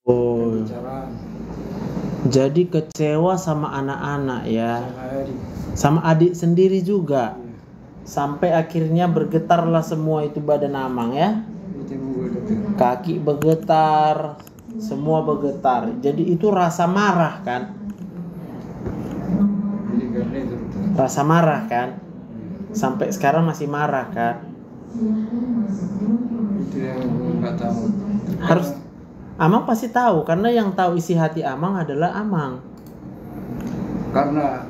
Oh, bicara jadi kecewa sama anak-anak ya, sama adik. sama adik sendiri juga. Iya. Sampai akhirnya bergetarlah semua itu badan Amang ya. Itu juga dokter. Kaki bergetar, semua bergetar. Jadi itu rasa marah kan? Jadi karena itu dokter. Rasa marah kan? Sampai sekarang masih marah kan? Itu yang nggak tahu. Harus Amang pasti tahu karena yang tahu isi hati Amang adalah Amang. Karena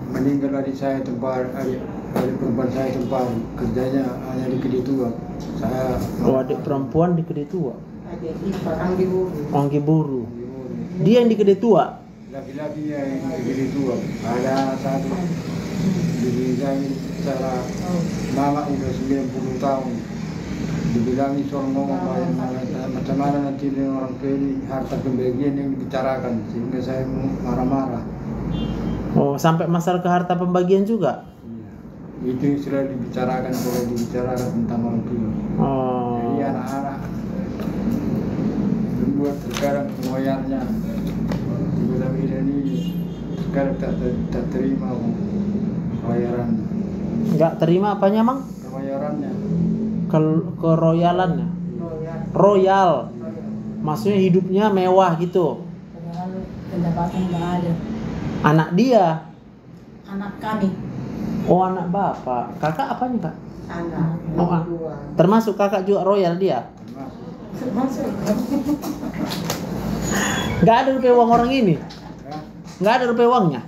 meninggal adik saya tempat adik perempuan saya tempat kerjanya hanya di Kediri Tua. Saya Adik perempuan di Kediri Tua. Adik ipar Anggiburu. Onggiburu. Dia yang di Kediri Tua. laki-laki yang di Kediri Tua. Ada satu dibilang secara mama udah 90 tahun. Dibilang soal ngomong macam mana nanti orang tua ini harta pembagian yang dibicarakan sehingga saya marah-marah. Oh, sampai masalah ke harta pembagian juga. Iya. Itu sudah dibicarakan kalau dibicarakan tentang orang tua. Oh. Jadi anak-anak membuat sekarang pengoyarnya juga ini sekarang tak terima pengoyaran. Nggak terima apanya, Mang? Pengoyarannya. Keroyalannya. Royal. Maksudnya hidupnya mewah gitu. Padahal pendapatan nggak ada. Anak dia. Anak kami. Oh, anak bapak. Kakak apanya, Kak? Anak. Oh, termasuk kakak juga royal dia. Termasuk. Masuk. Nggak ada rupiah uang orang ini. Ya, Nggak ada rupiah uangnya.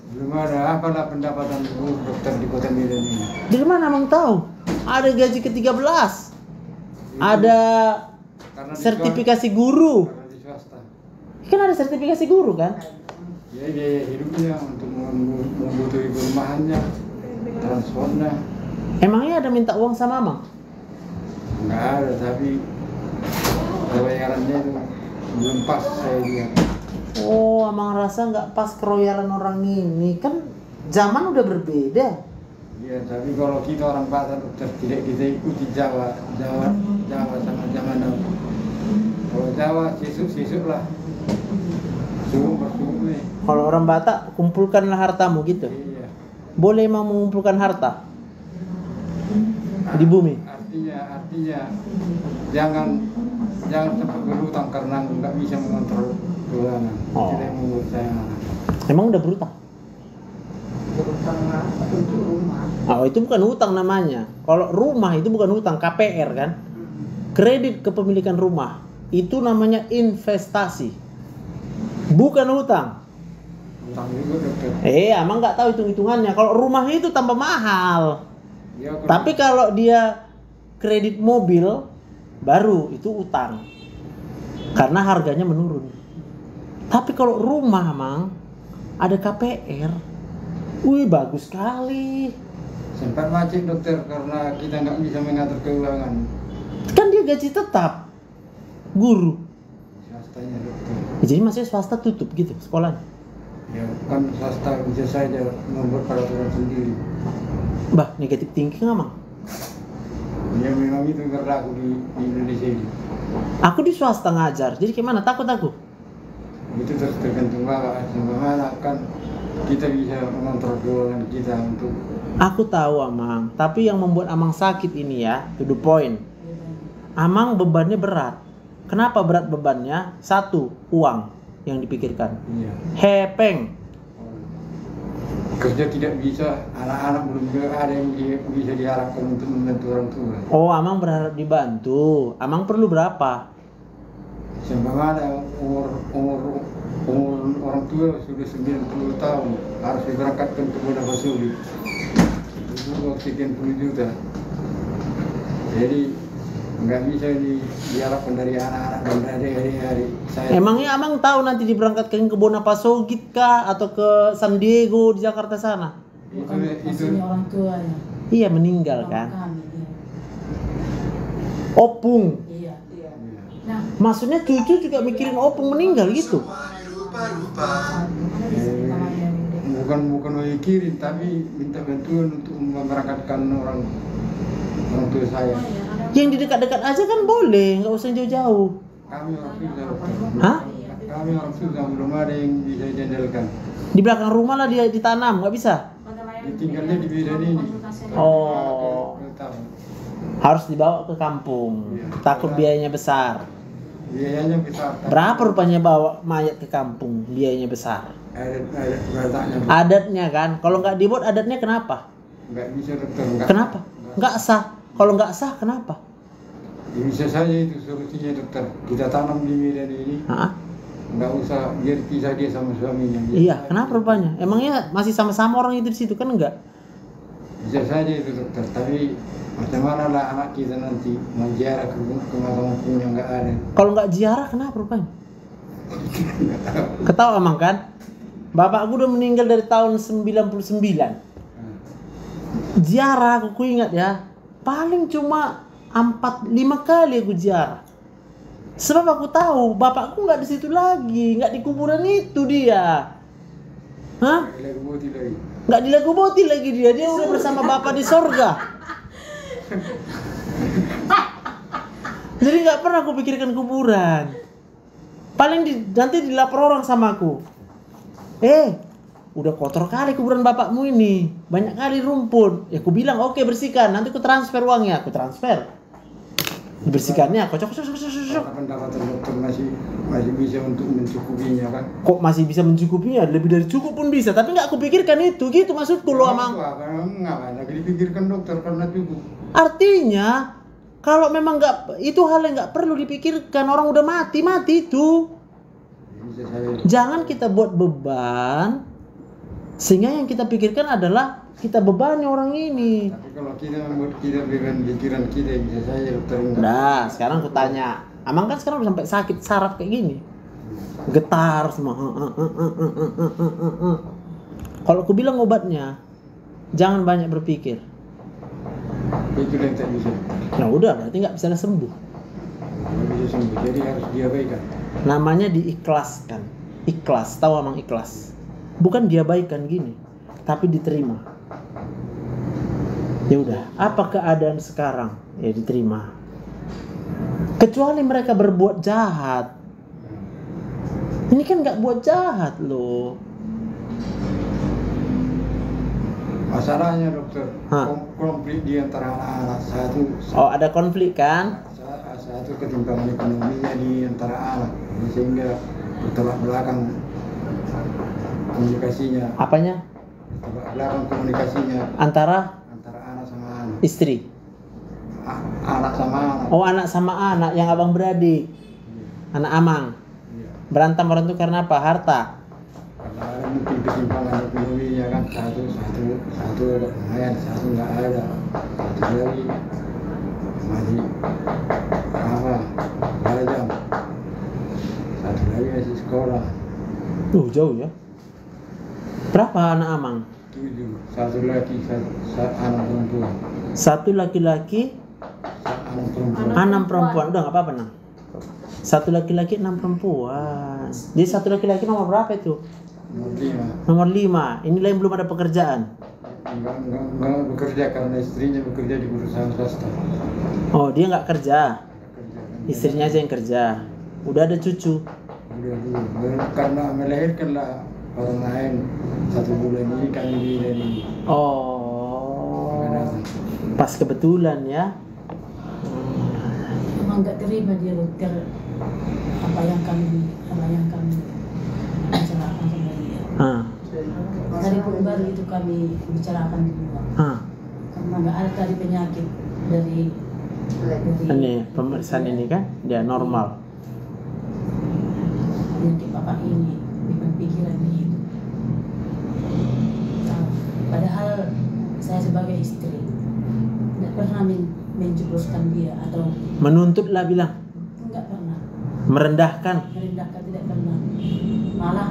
belum ada apalah pendapatan dokter di Kota Medan ini. Dari mana Mang tahu? Ada gaji ke-13. Ada Karena di sertifikasi guru. Karena di swasta. Kan ada sertifikasi guru kan? Ya biaya hidupnya untuk membutuhi perumahannya, transportnya. Emangnya ada minta uang sama Mang? Enggak ada, tapi bayarannya itu belum pas saya lihat. Oh, Amang rasa nggak pas keroyalan orang ini. Kan zaman udah berbeda. Iya, tapi kalau kita orang Batak dokter tidak kita ikuti Jawa sama zaman now. Kalau Jawa sisuk lah. Suruh nih. Kalau orang Batak, kumpulkanlah hartamu gitu. Iya. Boleh Emang mengumpulkan harta di bumi? Artinya jangan sampai berhutang karena nggak bisa mengontrol keuangan. Oh. Itu yang menurut saya. Emang udah berutang? Berutang untuk rumah. Oh, itu bukan hutang namanya. Kalau rumah itu bukan hutang, KPR kan? Kredit kepemilikan rumah. Itu namanya investasi. Bukan hutang. Hutang juga dokter. Amang nggak tahu hitung-hitungannya. Kalau rumah itu tambah mahal. Ya, kalau- Tapi kalau dia kredit mobil, baru itu utang. Karena harganya menurun. Tapi kalau rumah, Mang, ada KPR. Wih, bagus sekali. sempat macet dokter karena kita nggak bisa mengatur keuangan. Kan dia gaji tetap. Guru. Swastanya dokter. Jadi maksudnya swasta tutup gitu sekolahnya. Ya kan swasta bisa saja membuat peraturan sendiri. Bah, negatif thinking Amang. Ya memang itu berlaku di Indonesia ini. Aku di swasta ngajar. Jadi gimana? Takut aku. Itu terus tergantung bapak. Bagaimana kan kita bisa mengontrol keuangan kita untuk. Aku tahu Amang, tapi yang membuat Amang sakit ini ya, to the point. Amang bebannya berat. Kenapa berat bebannya? Satu, uang yang dipikirkan. Iya. Hepeng. Kerja tidak bisa, anak-anak belum ada yang bisa diharapkan untuk membantu orang tua. Oh, Amang berharap dibantu. Amang perlu berapa? Sebagaimana umur orang tua sudah 90 tahun harus diberangkatkan ke Bonapasuli. Itu sekian puluh juta. Jadi nggak bisa diharapkan dari anak-anak dan dari hari-hari saya. Emangnya Amang tahu nanti diberangkatkan ke Bonapasogit kah atau ke San Diego di Jakarta sana? Bukan itu maksudnya orang tuanya. Iya, meninggal Orang kan. kami, iya. Opung. Iya. Nah, Maksudnya cucu juga mikirin opung meninggal gitu. bukan mikirin tapi minta bantuan untuk memberangkatkan orang tua saya. Yang di dekat-dekat aja kan boleh, nggak usah jauh-jauh. Kami orang susah, dokter. Hah? Kami orang susah, belum ada yang bisa diandalkan. Di belakang rumah lah dia ditanam, nggak bisa. Tinggalnya di bidan ini. Oh, harus dibawa ke kampung. Takut biayanya besar. Biayanya besar. Berapa rupanya bawa mayat ke kampung? Biayanya besar. Adat bataknya. Adatnya kan, kalau nggak dibuat adatnya kenapa? Nggak bisa, dokter. Nggak. Kenapa? Nggak sah. Kalau nggak sah kenapa? Ya, bisa saja itu solusinya, dokter. Kita tanam di bidan ini. Hah? Nggak usah biar pisah dia sama suaminya. Iya, kenapa rupanya? Emangnya masih sama-sama orang itu di situ kan enggak? Bisa saja itu, dokter. Tapi macam mana lah anak kita nanti menziarah ke makam punya nggak ada. Kalau nggak ziarah kenapa rupanya? Ketawa emang kan? Bapakku udah meninggal dari tahun 99. Ziarah aku ingat ya, paling cuma 4-5 kali aku ziarah. Sebab aku tahu bapakku nggak di situ lagi, nggak di kuburan itu dia. Hah? Nggak di Laguboti lagi dia udah bersama bapak di sorga. Jadi nggak pernah aku pikirkan kuburan. Paling nanti dilapor orang sama aku. Udah kotor kali kuburan bapakmu ini, banyak kali rumput. Ya aku bilang oke, bersihkan, nanti aku transfer uangnya, aku transfer. Dibersihkannya, kocok. Pendapatan dokter masih bisa untuk mencukupinya kan? Kok masih bisa mencukupinya? Lebih dari cukup pun bisa, tapi nggak aku pikirkan itu, gitu maksudku loh, Amang. Nggak lagi dipikirkan dokter karena cukup. Artinya, kalau memang nggak, itu hal yang nggak perlu dipikirkan, orang udah mati itu. Jangan kita buat beban, sehingga yang kita pikirkan adalah kita bebani orang ini. Tapi kalau kita membuat kita beban pikiran kita, bisa saja dokter. Nah, sekarang aku tanya, Amang kan sekarang udah sampai sakit saraf kayak gini, getar semua. Kalau aku bilang obatnya, jangan banyak berpikir. Itu yang tak bisa. Nah udah, berarti nggak bisa sembuh. Nggak bisa sembuh, jadi harus diabaikan. Namanya diikhlaskan. Ikhlas, tahu Amang ikhlas? Bukan diabaikan gini, tapi diterima. Ya udah, apa keadaan sekarang? Ya diterima. Kecuali mereka berbuat jahat. Ini kan nggak buat jahat loh. Masalahnya dokter, konflik di antara anak-anak satu. Oh, ada konflik kan? Satu ketimpangan ekonominya di antara anak, sehingga bertolak belakang komunikasinya. Apanya? Bertolak belakang komunikasinya Antara anak sama anak. istri. Anak sama anak. Oh, anak sama anak yang abang beradik. Anak Amang. Iya. Berantem orang itu karena apa? Harta. Karena ada mungkin ketimpangan ekonominya kan, satu ada lumayan, satu nggak ada, satu lagi masih belajar, satu lagi masih sekolah. Jauh ya. Berapa anak Amang? 7, satu laki, satu anak perempuan. Satu laki-laki, Anak perempuan. 6 perempuan. Udah nggak apa-apa nang. Satu laki-laki 6 perempuan. Jadi satu laki-laki nomor berapa itu? Nomor 5. Nomor 5. Inilah yang belum ada pekerjaan. Enggak bekerja karena istrinya bekerja di perusahaan swasta. Oh, dia nggak kerja. Kerja, kan. Istrinya aja yang kerja. Udah ada cucu. Udah dulu. Karena melahirkanlah orang lain 1 bulan ini kami bidan ini. Oh, pas kebetulan ya. Emang nggak terima dia dokter apa yang kami bicarakan sama dia. Dari pun baru itu kami bicarakan juga. Karena nggak ada tadi penyakit dari Ini pemeriksaan ini kan dia normal. penyakit bapak ini dengan pikiran begitu. Nah, padahal saya sebagai istri tidak pernah menjebloskan dia atau Menuntutlah bilang. enggak pernah Merendahkan. merendahkan, tidak pernah, malah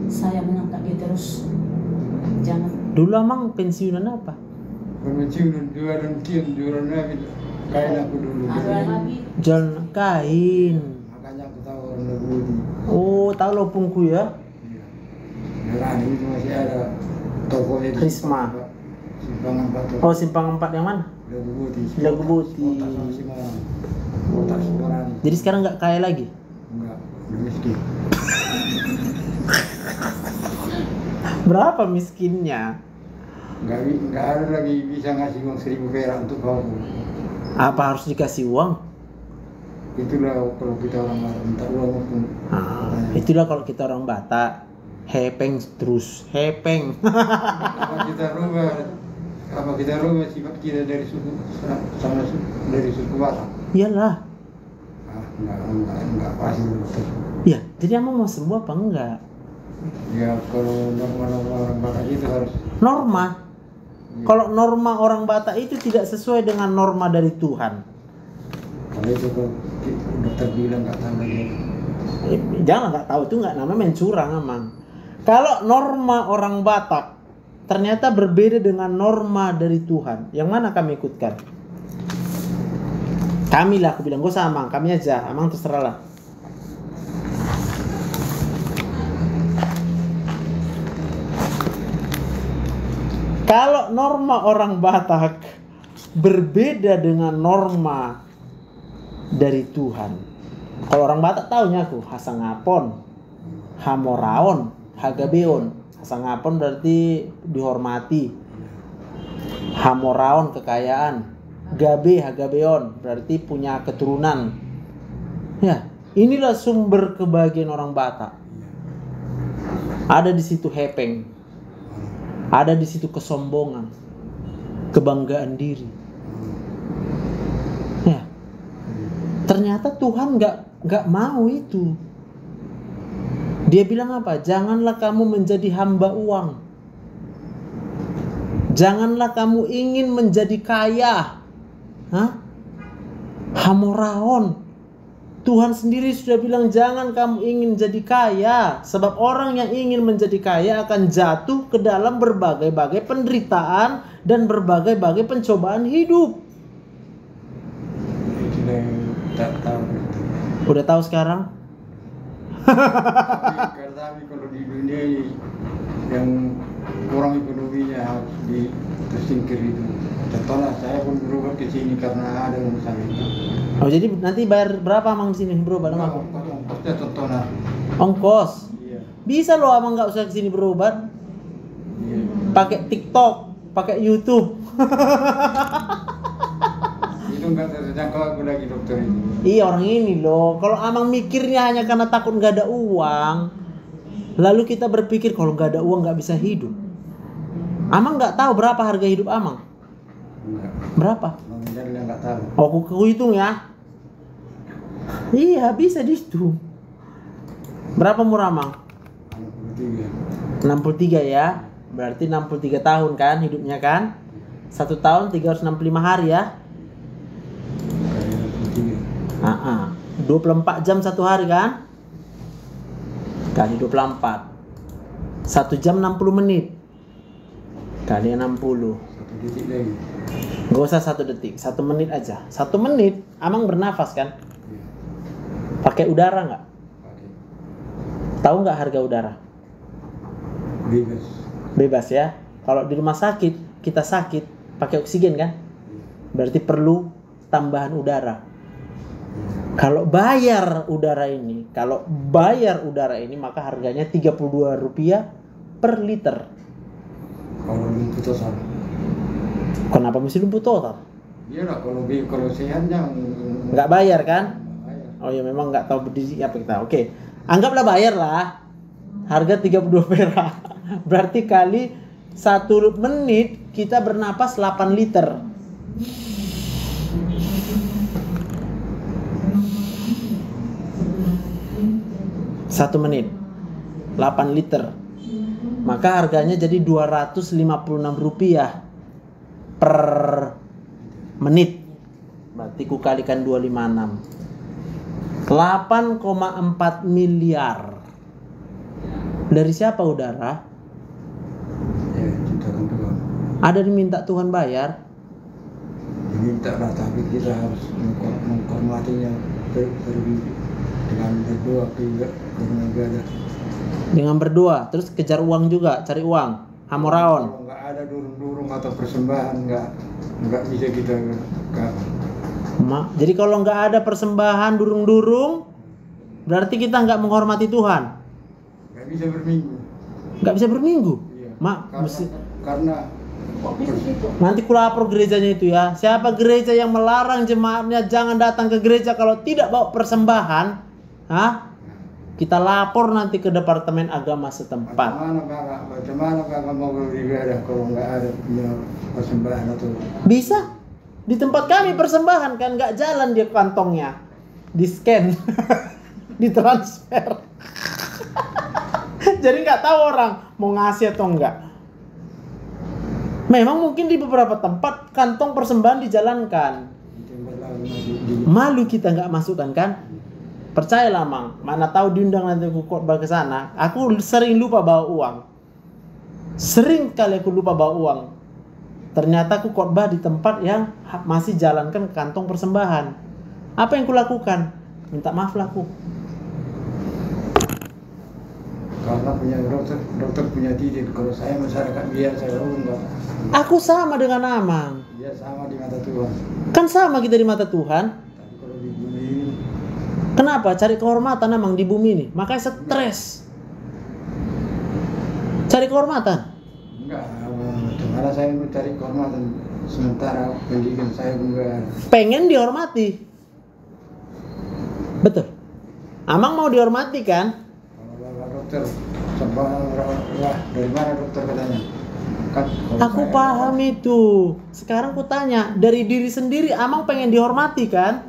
saya mengangkat dia terus. Jangan Dulu Amang pensiunan apa? Pensiunan jualan nabi kain aku dulu. ada lagi Jual kain. Makanya aku tahu orang Laguboti. Oh, tahu Lopungku ya? Merah itu masih ada tokonya di Risma. Simpangan 4. Oh, simpang 4 yang mana? Laguboti. Laguboti. Kota sama Simarang. Kota Simarang. Jadi sekarang nggak kaya lagi? miskin. Berapa miskinnya? Nggak ada lagi bisa ngasih uang 1.000 perak untuk kau. Apa harus dikasih uang? Itulah kalau kita orang minta uang pun. Itulah kalau kita orang Batak, hepeng terus, hepeng. Apa kita rubah sifat kita dari suku sama dari suku Batak? Iyalah. Enggak pasti betul. Ya, jadi Amang mau sembuh apa enggak? Ya kalau norma orang Batak itu harus Norma. Ya. Kalau norma orang Batak itu tidak sesuai dengan norma dari Tuhan. Kalau itu kalau dokter bilang nggak tahu lagi. Jangan nggak tahu itu nggak namanya mencurang Amang. Kalau norma orang Batak ternyata berbeda dengan norma dari Tuhan, yang mana kami ikutkan? Kami lah, aku bilang gak usah Amang, kami aja, Amang terserah lah. Kalau norma orang Batak berbeda dengan norma dari Tuhan. Kalau orang Batak taunya aku Hasangapon, Hamoraon, Hagabeon. Hasangapon berarti dihormati. Hamoraon kekayaan. Gabe Hagabeon berarti punya keturunan. Ya, inilah sumber kebahagiaan orang Batak. Ada di situ hepeng. Ada di situ kesombongan, kebanggaan diri. Ya, ternyata Tuhan nggak mau itu. Dia bilang apa? Janganlah kamu menjadi hamba uang. Janganlah kamu ingin menjadi kaya. Hamoraon. Tuhan sendiri sudah bilang jangan kamu ingin jadi kaya. Sebab orang yang ingin menjadi kaya akan jatuh ke dalam berbagai-bagai penderitaan dan berbagai-bagai pencobaan hidup. Tak tahu. Udah tahu sekarang? Tapi kalau di dunia ini yang kurang ekonominya harus tersingkir itu. Contohnya saya pun berubah ke sini karena ada yang saya. Oh jadi nanti bayar berapa Amang di sini berubah dengan aku? Ongkosnya contohnya. Ongkos. Iya. Bisa loh Amang nggak usah kesini berobat. Iya. Pakai TikTok, pakai YouTube. Itu nggak terjangkau aku lagi dokter ini. Iya orang ini loh. Kalau Amang mikirnya hanya karena takut nggak ada uang, lalu kita berpikir kalau nggak ada uang nggak bisa hidup. Amang nggak tahu berapa harga hidup Amang? Enggak. Berapa? Jadi nggak tahu. Oh, aku hitung ya. Iya bisa dihitung. Berapa umur Amang? 63. 63 ya. Berarti 63 tahun kan hidupnya kan? 1 tahun 365 hari ya. 24 jam 1 hari kan? Kali 24. 1 jam 60 menit. Kali 60. 1 detik lagi. Gak usah 1 detik, 1 menit aja. 1 menit Amang bernafas kan? Iya. Pakai udara nggak? Pakai. Tahu nggak harga udara? Bebas. Bebas ya. Kalau di rumah sakit kita sakit pakai oksigen kan? Berarti perlu tambahan udara. Kalau bayar udara ini maka harganya Rp32 per liter. Kalau lumpuh total. Kenapa mesti lumpuh total? Iya lah kalau sehatnya Nggak bayar kan? bayar. Oh ya memang nggak tahu berdiri apa kita. Oke. Anggaplah bayar lah. Harga 32 perak. Berarti kali 1 menit kita bernapas 8 liter. Satu menit 8 liter. Maka harganya jadi Rp256 per menit. Berarti ku kalikan 256. 8,4 miliar. Dari siapa udara? Ya, ciptakan Tuhan. Ada diminta Tuhan bayar. Diminta lah, tapi kita harus menghormatinya dengan berdoa juga dengan ibadah. Dengan berdoa, terus kejar uang juga, cari uang. Hamoraon. Kalau nggak ada durung-durung atau persembahan nggak bisa kita. Jadi kalau nggak ada persembahan durung-durung, Berarti kita nggak menghormati Tuhan. Nggak bisa berminggu. Nggak bisa berminggu. Iya. Mak, Karena Kok bisa gitu? nanti kulapor gerejanya itu ya. Siapa gereja yang melarang jemaatnya jangan datang ke gereja kalau tidak bawa persembahan, kita lapor nanti ke Departemen Agama setempat. Bagaimana kakak mau beribadah kalau nggak ada punya persembahan atau Bisa. Di tempat kami persembahan kan nggak jalan dia kantongnya. Di scan. Ditransfer. Jadi nggak tahu orang mau ngasih atau enggak. Memang mungkin di beberapa tempat kantong persembahan dijalankan. di tempat lain masih Malu kita nggak masukkan kan? Percayalah Mang, mana tahu diundang nanti aku khotbah ke sana. Aku sering lupa bawa uang. Sering kali aku lupa bawa uang. Ternyata aku khotbah di tempat yang masih jalankan kantong persembahan. Apa yang kulakukan? Minta maaf lah aku. karena punya dokter punya titik. Kalau saya masyarakat biasa enggak. Aku sama dengan Amang. Dia sama di mata Tuhan. Kan sama kita di mata Tuhan. Tapi kalau di bumi ini Kenapa? Cari kehormatan Amang di bumi ini. Makanya stres. Cari kehormatan. enggak, karena saya mencari kehormatan sementara pendidikan saya enggak. Pengen dihormati. Betul. Amang mau dihormati kan? Kalau bapak dokter sampai wah dari mana dokter katanya? Kan, kalau Aku saya- paham itu. Sekarang ku tanya, dari diri sendiri Amang pengen dihormati kan?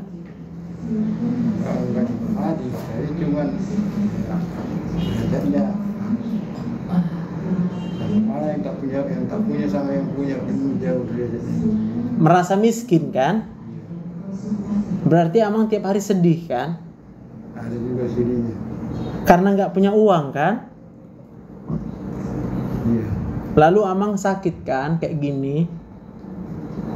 Enggak dihormati, jadi cuman jadinya malah yang tak punya sama yang punya jauh derajatnya. Merasa miskin kan? Berarti Amang tiap hari sedih kan? Ada juga sininya. Karena nggak punya uang kan? Iya. Lalu Amang sakit kan kayak gini?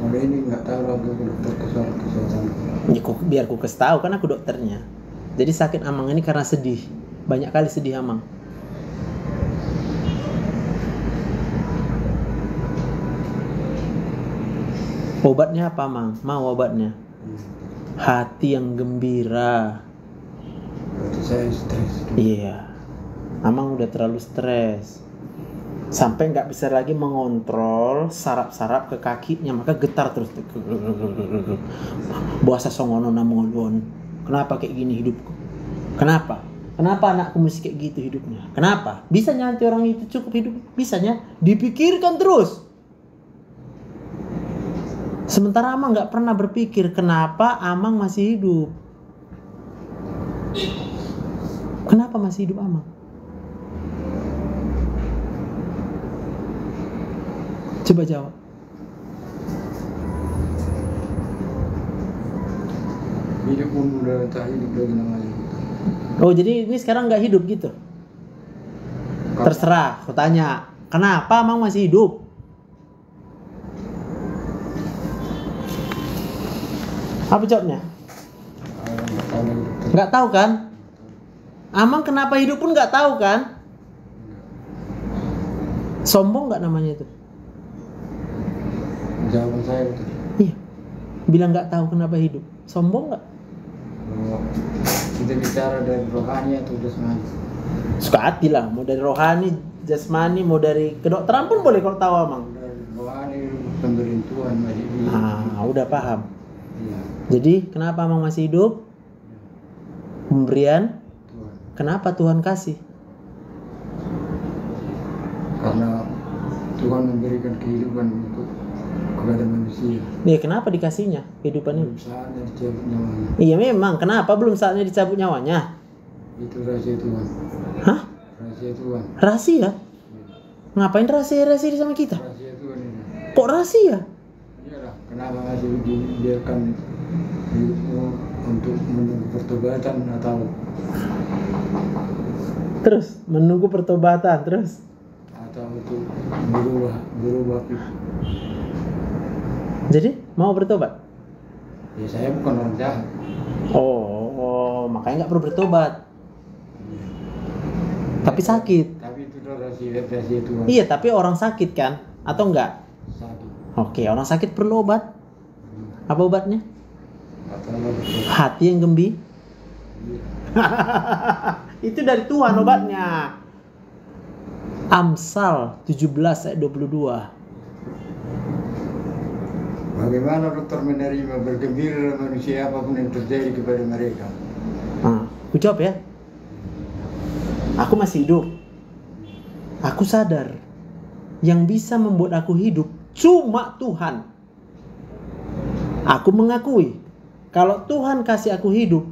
Kalau ini nggak tahu lagi ke dokter kesehatan. Ya, biar ku kasih tahu kan aku dokternya. Jadi sakit Amang ini karena sedih. Banyak kali sedih Amang. Obatnya apa Amang? Mau obatnya? Hati yang gembira. Berarti saya stres. Iya. Amang udah terlalu stres. Sampai nggak bisa lagi mengontrol saraf-saraf ke kakinya, maka getar terus. Buasa songono namolon. Kenapa kayak gini hidupku? Kenapa? Kenapa anakku mesti kayak gitu hidupnya? Kenapa? Bisanya nanti orang itu cukup hidup? Bisanya dipikirkan terus. Sementara Amang nggak pernah berpikir kenapa Amang masih hidup. Kenapa masih hidup Amang? Coba jawab. Hidup pun udah tak hidup lagi namanya. Oh jadi ini sekarang nggak hidup gitu? Terserah, aku tanya. Kenapa Amang masih hidup? Apa jawabnya? Nggak tahu lagi dokter. Nggak tahu kan? Amang kenapa hidup pun nggak tahu kan? Sombong nggak namanya itu? Jawaban saya dokter. Iya. Bilang nggak tahu kenapa hidup. Sombong nggak? Kalau kita bicara dari rohani atau jasmani. Suka hati lah. Mau dari rohani, jasmani, mau dari kedokteran pun boleh kalau tahu Amang. Dari rohani pemberian Tuhan masih di. Udah paham. Iya. Jadi kenapa Amang masih hidup? Pemberian. Tuhan. Kenapa Tuhan kasih? Karena Tuhan memberikan kehidupan untuk kepada manusia. Nih kenapa dikasihnya kehidupan ini? Belum saatnya dicabut nyawanya. Iya memang. Kenapa belum saatnya dicabut nyawanya? Itu rahasia Tuhan. Hah? Rahasia Tuhan. Rahasia? Ngapain rahasia-rahasia sama kita? Rahasia Tuhan ini. Kok rahasia? Iyalah, kenapa masih dibiarkan hidupmu untuk menunggu pertobatan atau Terus menunggu pertobatan terus. untuk berubah. Jadi mau bertobat? Ya saya bukan orang jahat. Oh, makanya nggak perlu bertobat. Tapi sakit. Tapi itu rahasia Tuhan. Iya, tapi orang sakit kan? Atau enggak? Sakit. Oke, orang sakit perlu obat. Apa obatnya? Atau betul. Hati yang Itu dari Tuhan obatnya. Amsal 17 ayat 22. Bagaimana dokter menerima bergembira manusia apapun yang terjadi kepada mereka? Aku jawab ya. Aku masih hidup. Aku sadar yang bisa membuat aku hidup cuma Tuhan. Aku mengakui kalau Tuhan kasih aku hidup,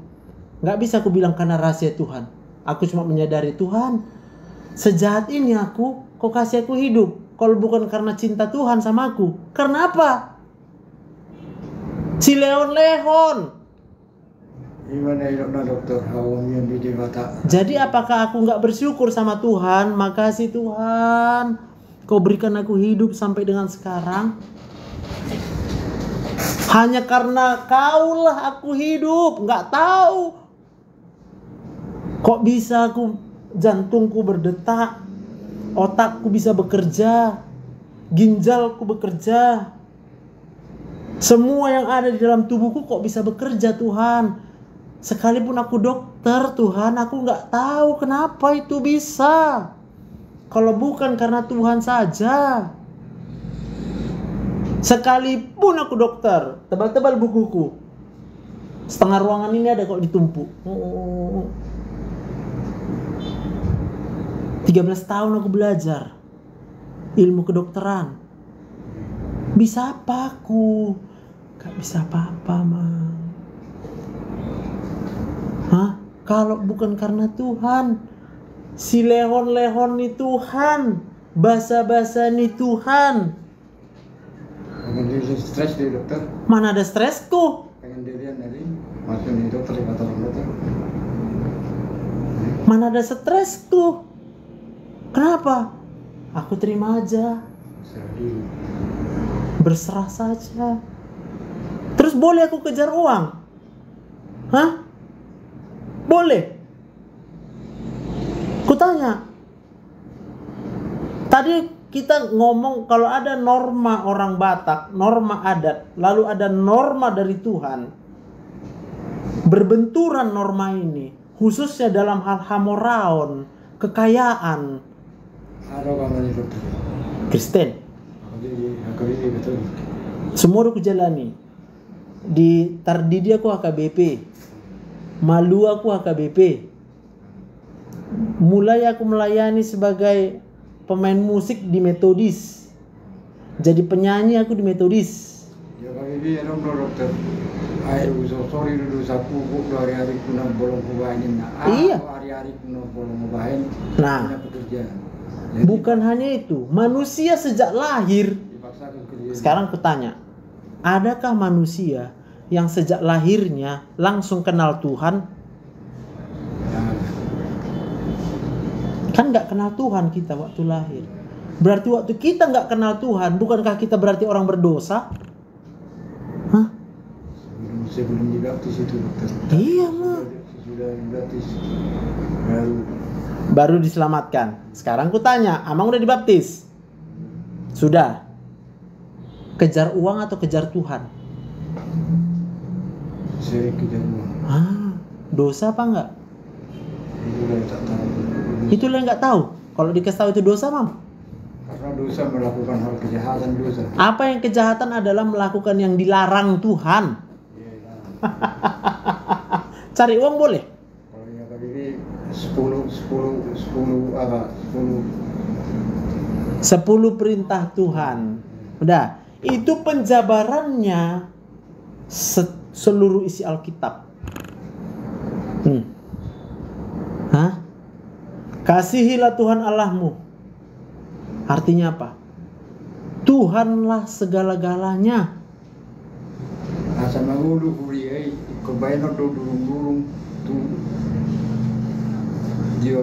gak bisa aku bilang karena rahasia Tuhan. Aku cuma menyadari, Tuhan, sejahat ini aku, kau kasih aku hidup. Kalau bukan karena cinta Tuhan sama aku, karena apa? Si Leon-Lehon. Gimana hidupnya dokter? Awam yang di mata. Jadi apakah aku nggak bersyukur sama Tuhan? Makasih Tuhan, kau berikan aku hidup sampai dengan sekarang. Hanya karena kaulah aku hidup. Nggak tahu kok bisa aku, jantungku berdetak, otakku bisa bekerja, ginjalku bekerja, semua yang ada di dalam tubuhku kok bisa bekerja Tuhan. Sekalipun aku dokter Tuhan, aku nggak tahu kenapa itu bisa. Kalau bukan karena Tuhan saja. Sekalipun aku dokter, tebal-tebal bukuku, setengah ruangan ini ada kok ditumpuk. 13 tahun aku belajar ilmu kedokteran. Bisa apa aku? Gak bisa apa-apa, Mang. Kalau bukan karena Tuhan. Si Leon-Lehon nih Tuhan, basa-basa nih Tuhan. Pengen dia stres deh dokter. Mana ada stresku? Pengen dirian tadi masuk nih dokter 5 tahun dokter. Mana ada stresku? Kenapa? Aku terima aja. Berserah saja. Terus boleh aku kejar uang? Boleh? Kutanya. Tadi kita ngomong kalau ada norma orang Batak, norma adat, lalu ada norma dari Tuhan. Berbenturan norma ini, khususnya dalam hal hamoraon, kekayaan. Ada kamarnya dokter. Kristen. Jadi betul. Semua udah kujalani. Di Tardidi aku HKBP. Malu aku HKBP. Mulai aku melayani sebagai pemain musik di Metodis. Jadi penyanyi aku di Metodis. Ya kami dong dokter. Air sorry dulu sapu hari-hari kuna bolong kubahin. Iya. Hari-hari kuna bolong kubahin. Nah, pekerjaan. Bukan hanya itu, manusia sejak lahir. Sekarang kutanya, adakah manusia yang sejak lahirnya langsung kenal Tuhan? Kan gak kenal Tuhan kita waktu lahir. Berarti waktu kita gak kenal Tuhan, bukankah kita berarti orang berdosa? Sebelum dibaptis itu dokter. Iya mah. Sudah dibaptis. Baru diselamatkan. Sekarang kutanya, Amang udah dibaptis? Sudah. Kejar uang atau kejar Tuhan? Sering kejar uang. Dosa apa enggak? Itu lah yang nggak tahu. Kalau dikasih tahu itu dosa, Mam? Karena dosa melakukan hal kejahatan dosa. Apa yang kejahatan adalah melakukan yang dilarang Tuhan. Cari uang boleh? Kalau yang tadi 10 perintah Tuhan. Udah, itu penjabarannya seluruh isi Alkitab. Kasihilah Tuhan Allahmu. Artinya apa? Tuhanlah segala-galanya. Asa mangulu huriai kebayang durung tu dia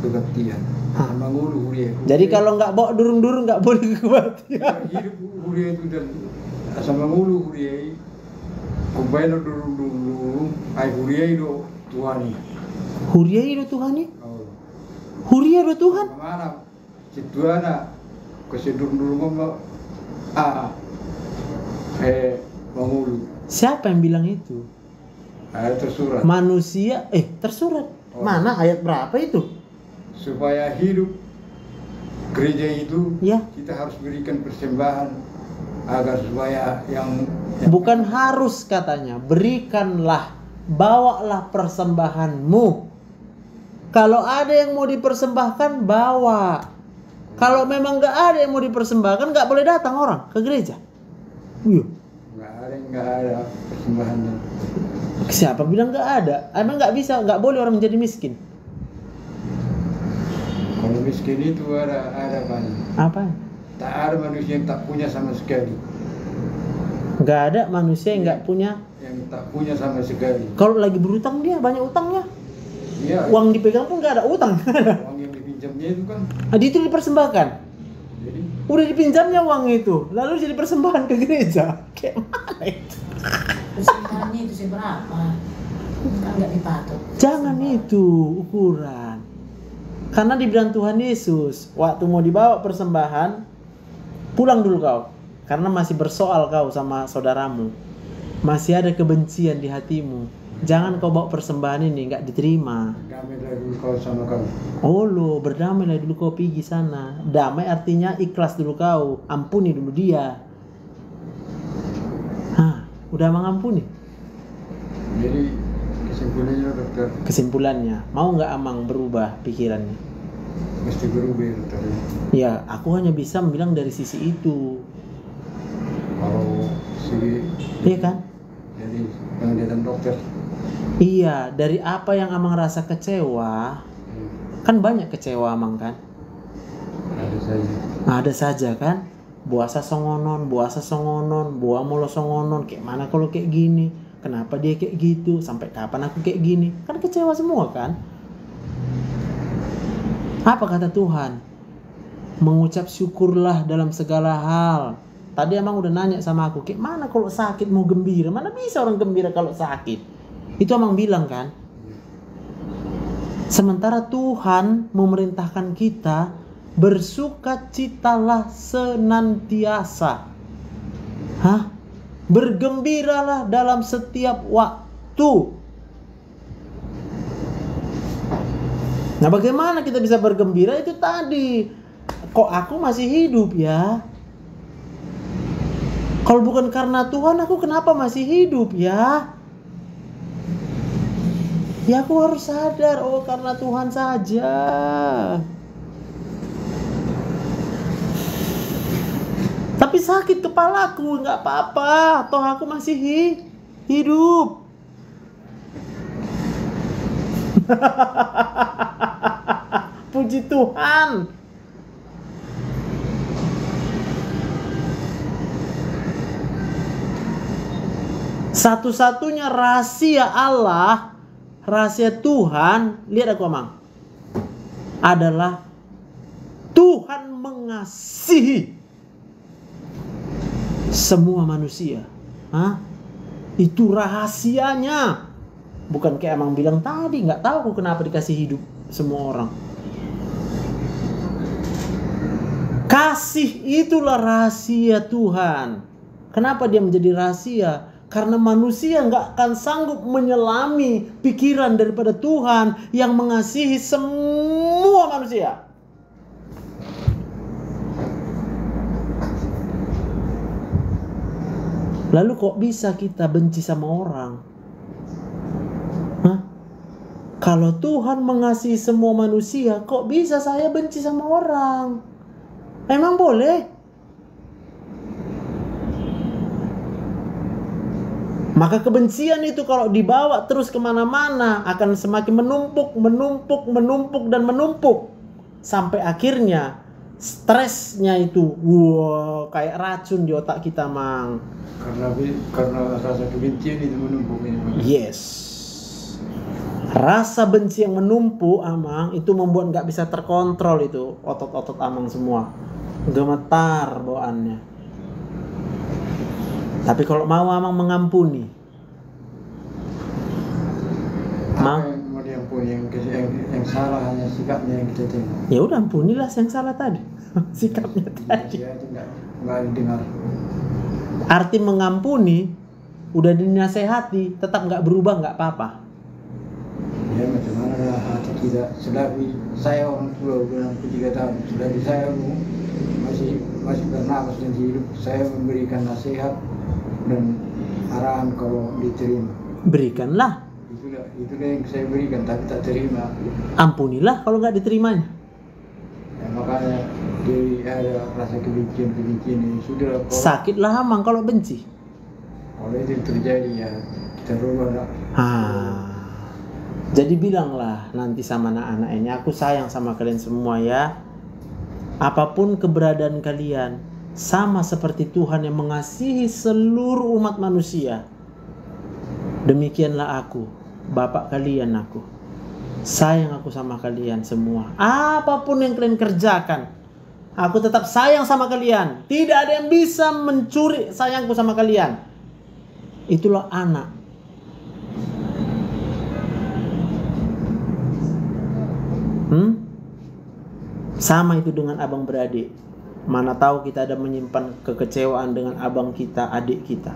kebaktian. Mangulu huriai. Jadi kalau nggak bawa durung-durung nggak boleh kebaktian. Hidup huriai itu dan asa mangulu huriai kebayang durung ai huriai do Tuhani. Huriai do Tuhani? Huriai do Tuhan? Mana? Situana kesedurung-durung mangulu. Siapa yang bilang itu? Ada tersurat. Manusia tersurat. Oh. Mana ayat berapa itu? Supaya hidup gereja itu Ya. kita harus berikan persembahan agar supaya yang Bukan harus katanya, berikanlah, bawalah persembahanmu. Kalau ada yang mau dipersembahkan, bawa. Kalau memang nggak ada yang mau dipersembahkan, nggak boleh datang orang ke gereja. Iya. nggak ada persembahannya. Siapa bilang nggak ada? Emang nggak bisa, nggak boleh orang menjadi miskin. Kalau miskin itu ada banyak. Apa? Tak ada manusia yang tak punya sama sekali. Nggak ada manusia yang nggak punya. Yang tak punya sama sekali. Kalau lagi berutang dia banyak utangnya. Iya. Uang dipegang pun nggak ada utang. Uang yang dipinjamnya itu kan. Itu dipersembahkan. Jadi Udah dipinjamnya uang itu, lalu jadi persembahan ke gereja. Kayak mana itu? Persembahannya itu seberapa? Kan nggak dipatok. Jangan itu ukuran. Karena dibilang Tuhan Yesus, waktu mau dibawa persembahan, pulang dulu kau. Karena masih bersoal kau sama saudaramu. Masih ada kebencian di hatimu. Jangan kau bawa persembahan ini, nggak diterima. damailah dulu kau sama kau. Oh lo, berdamailah dulu kau pergi sana. Damai artinya ikhlas dulu kau, ampuni dulu dia. Hah, udah mengampuni? Jadi kesimpulannya dokter Kesimpulannya, mau nggak Amang berubah pikirannya? mesti berubah dokter. Ya, aku hanya bisa bilang dari sisi itu. Kalau si Iya kan? jadi penglihatan dokter. Iya, dari apa yang Amang rasa kecewa, kan banyak kecewa Amang kan? Ada saja. Ada saja kan? Buasa songonon, buah molo songonon. Kayak mana kalau kayak gini? Kenapa dia kayak gitu? Sampai kapan aku kayak gini? Kan kecewa semua kan? Apa kata Tuhan? Mengucap syukurlah dalam segala hal. Tadi Amang udah nanya sama aku, kayak mana kalau sakit mau gembira? Mana bisa orang gembira kalau sakit? Itu Amang bilang kan? Sementara Tuhan memerintahkan kita bersukacitalah senantiasa. Hah? Bergembiralah dalam setiap waktu. Nah, bagaimana kita bisa bergembira? Itu tadi. Kok aku masih hidup ya? Kalau bukan karena Tuhan, aku kenapa masih hidup ya? Ya aku harus sadar, oh karena Tuhan saja. Tapi sakit kepalaku, nggak apa-apa. Toh aku masih hidup. Puji Tuhan. Satu-satunya rahasia Allah, rahasia Tuhan, lihat aku Amang, adalah Tuhan mengasihi semua manusia. Hah? Itu rahasianya. Bukan kayak Amang bilang tadi, nggak tahu aku kenapa dikasih hidup semua orang. Kasih itulah rahasia Tuhan. Kenapa dia menjadi rahasia? Karena manusia nggak akan sanggup menyelami pikiran daripada Tuhan yang mengasihi semua manusia. Lalu kok bisa kita benci sama orang? Hah? Kalau Tuhan mengasihi semua manusia, kok bisa saya benci sama orang? Emang boleh? Maka kebencian itu kalau dibawa terus kemana-mana akan semakin menumpuk dan menumpuk. Sampai akhirnya stresnya itu kayak racun di otak kita Mang. Karena rasa kebencian itu menumpuk ini. Yes. Rasa benci yang menumpuk Amang itu membuat gak bisa terkontrol itu otot-otot Amang semua. Gemetar bawaannya. Tapi kalau mau Amang mengampuni, Apa yang mau diampuni? Yang salah hanya sikapnya yang kita tengok. ya udah ampunilah yang salah tadi. Sikapnya tadi. Dia itu nggak didengar. Arti mengampuni udah dinasehati, tetap nggak berubah, nggak apa-apa. Ya macam mana lah hati kita. Selagi saya orang tua udah 63 tahun, selagi saya masih bernapas dan hidup, saya memberikan nasihat dan arahan kalau diterima. Berikanlah, Itulah yang saya berikan, tapi tak terima. ampunilah kalau nggak diterimanya. Ya, makanya jadi ada rasa kebencian ini sudah. Sakitlah Amang kalau benci. Kalau itu terjadi ya kita rubah. Jadi bilanglah nanti sama anak-anak ini, aku sayang sama kalian semua ya. Apapun keberadaan kalian, sama seperti Tuhan yang mengasihi seluruh umat manusia. Demikianlah aku, Bapak kalian aku. Sayang aku sama kalian semua. Apapun yang kalian kerjakan, aku tetap sayang sama kalian. Tidak ada yang bisa mencuri sayangku sama kalian. Itulah anak. Sama itu dengan abang beradik. Mana tahu kita ada menyimpan kekecewaan dengan abang kita, adik kita.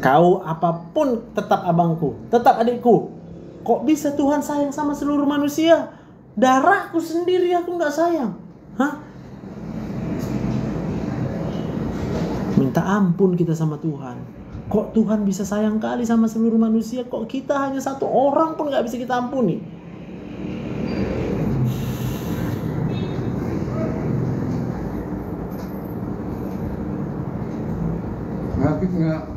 Kau apapun tetap abangku, tetap adikku. Kok bisa Tuhan sayang sama seluruh manusia? Darahku sendiri aku nggak sayang. Minta ampun kita sama Tuhan. Kok Tuhan bisa sayang kali sama seluruh manusia? Kok kita hanya satu orang pun nggak bisa kita ampuni?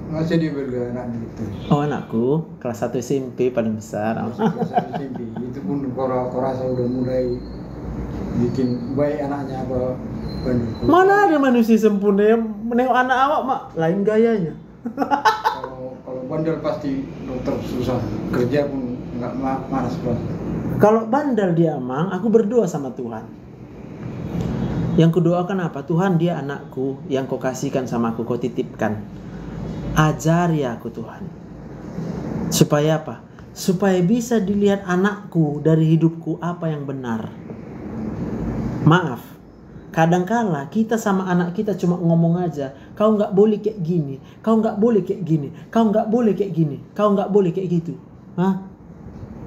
Nggak sedih berdua anak itu. Oh, anakku kelas 1 SMP paling besar. SMP itu pun kau rasa udah mulai bikin baik anaknya apa? Mana ada manusia sempurna yang menengok anak awak mak lain gayanya. Kalau bandel pasti dokter susah, kerja pun nggak malas banget. Kalau bandel dia Amang, aku berdoa sama Tuhan. Yang kudoakan apa? Tuhan, dia anakku yang kau kasihkan sama aku, kau titipkan. Ajari aku Tuhan. Supaya apa? Supaya bisa dilihat anakku dari hidupku apa yang benar. Maaf, kadangkala kita sama anak kita cuma ngomong aja, kau nggak boleh kayak gini, kau nggak boleh kayak gini, kau nggak boleh kayak gini, kau nggak boleh kayak gitu.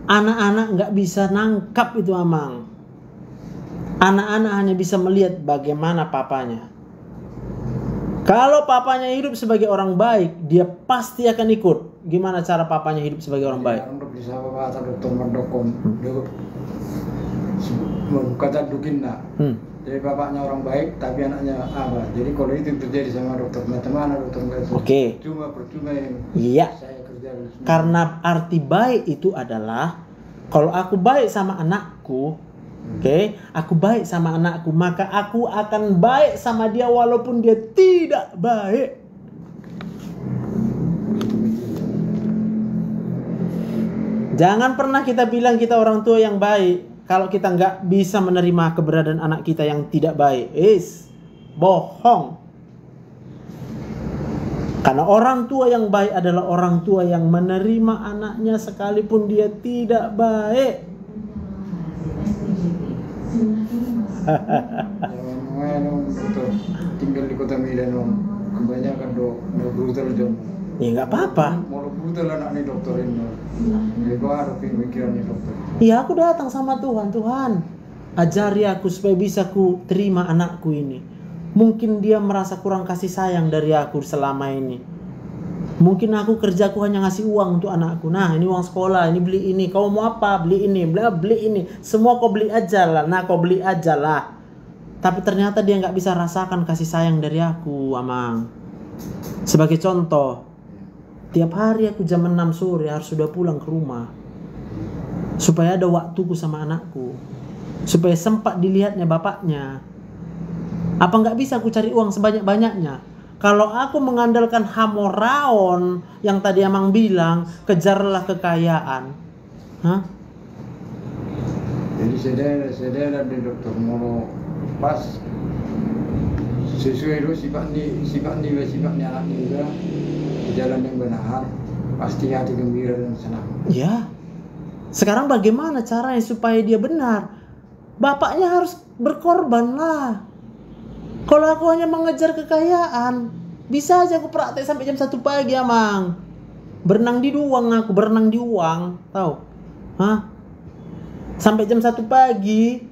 Anak-anak nggak bisa nangkap itu Amang. Anak-anak hanya bisa melihat bagaimana papanya. Kalau papanya hidup sebagai orang baik, dia pasti akan ikut. Gimana cara papanya hidup sebagai orang baik? Untuk bisa bahasa dokter mendokom, kata dukinna. Jadi bapaknya orang baik, tapi anaknya apa? Jadi kalau itu terjadi sama dokter, macam mana dokter? Oke. Cuma percuma yang saya kerjakan. Karena arti baik itu adalah kalau aku baik sama anakku. Oke, aku baik sama anakku, maka aku akan baik sama dia walaupun dia tidak baik. Jangan pernah kita bilang kita orang tua yang baik kalau kita nggak bisa menerima keberadaan anak kita yang tidak baik. Bohong. Karena orang tua yang baik adalah orang tua yang menerima anaknya sekalipun dia tidak baik. Tinggal di kota Medan kebanyakan brutal dong. Ya nggak apa-apa. Mau brutal anak nih dokter ini. Jadi baru pemikirannya dokter. Ya aku datang sama Tuhan, ajari aku supaya bisa ku terima anakku ini. Mungkin dia merasa kurang kasih sayang dari aku selama ini. Mungkin aku kerjaku hanya ngasih uang untuk anakku. Nah, ini uang sekolah, ini beli ini. Kau mau apa? Beli ini, beli ini. Semua kau beli aja lah. Nah, kau beli aja lah. Tapi ternyata dia nggak bisa rasakan kasih sayang dari aku, Amang. Sebagai contoh, tiap hari aku jam 6 sore harus sudah pulang ke rumah. Supaya ada waktuku sama anakku. Supaya sempat dilihatnya bapaknya. Apa nggak bisa aku cari uang sebanyak-banyaknya? Kalau aku mengandalkan hamoraon yang tadi Amang bilang, kejarlah kekayaan. Jadi sedera di dokter mau pas sesuai itu sifatnya anaknya juga di jalan yang benar, pasti hati gembira dan senang. Ya. Sekarang bagaimana caranya supaya dia benar? Bapaknya harus berkorban lah. Kalau aku hanya mengejar kekayaan, bisa aja aku praktek sampai jam 1 pagi, Amang. Berenang di uang aku, berenang di uang, tahu? Hah? Sampai jam 1 pagi.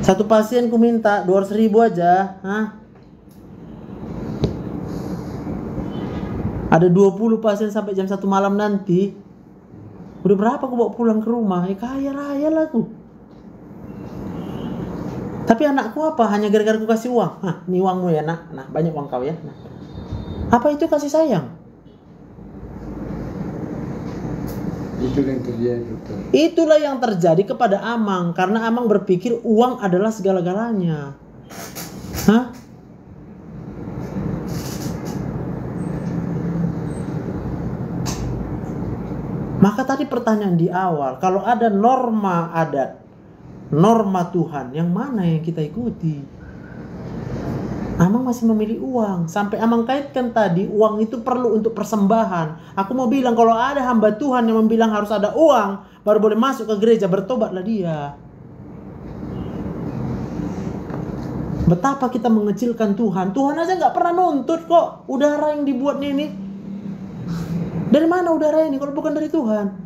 Satu pasien ku minta 200.000 aja, hah? Ada 20 pasien sampai jam 1 malam nanti. Udah berapa aku bawa pulang ke rumah? Kaya raya lah aku. Tapi anakku apa? Hanya gara-gara aku kasih uang. Hah, ini uangmu ya nak. Nah, banyak uang kau ya. Nah. Apa itu kasih sayang? Itulah yang terjadi, dokter. Itulah yang terjadi kepada Amang. Karena Amang berpikir uang adalah segala-galanya. Hah? Maka tadi pertanyaan di awal, kalau ada norma adat, norma Tuhan, yang mana yang kita ikuti? Amang masih memilih uang. Sampai Amang kaitkan tadi, uang itu perlu untuk persembahan. Aku mau bilang, kalau ada hamba Tuhan yang bilang harus ada uang baru boleh masuk ke gereja, bertobatlah dia. Betapa kita mengecilkan Tuhan. Tuhan aja gak pernah nuntut kok. Udara yang dibuatnya ini, dari mana udara ini kalau bukan dari Tuhan?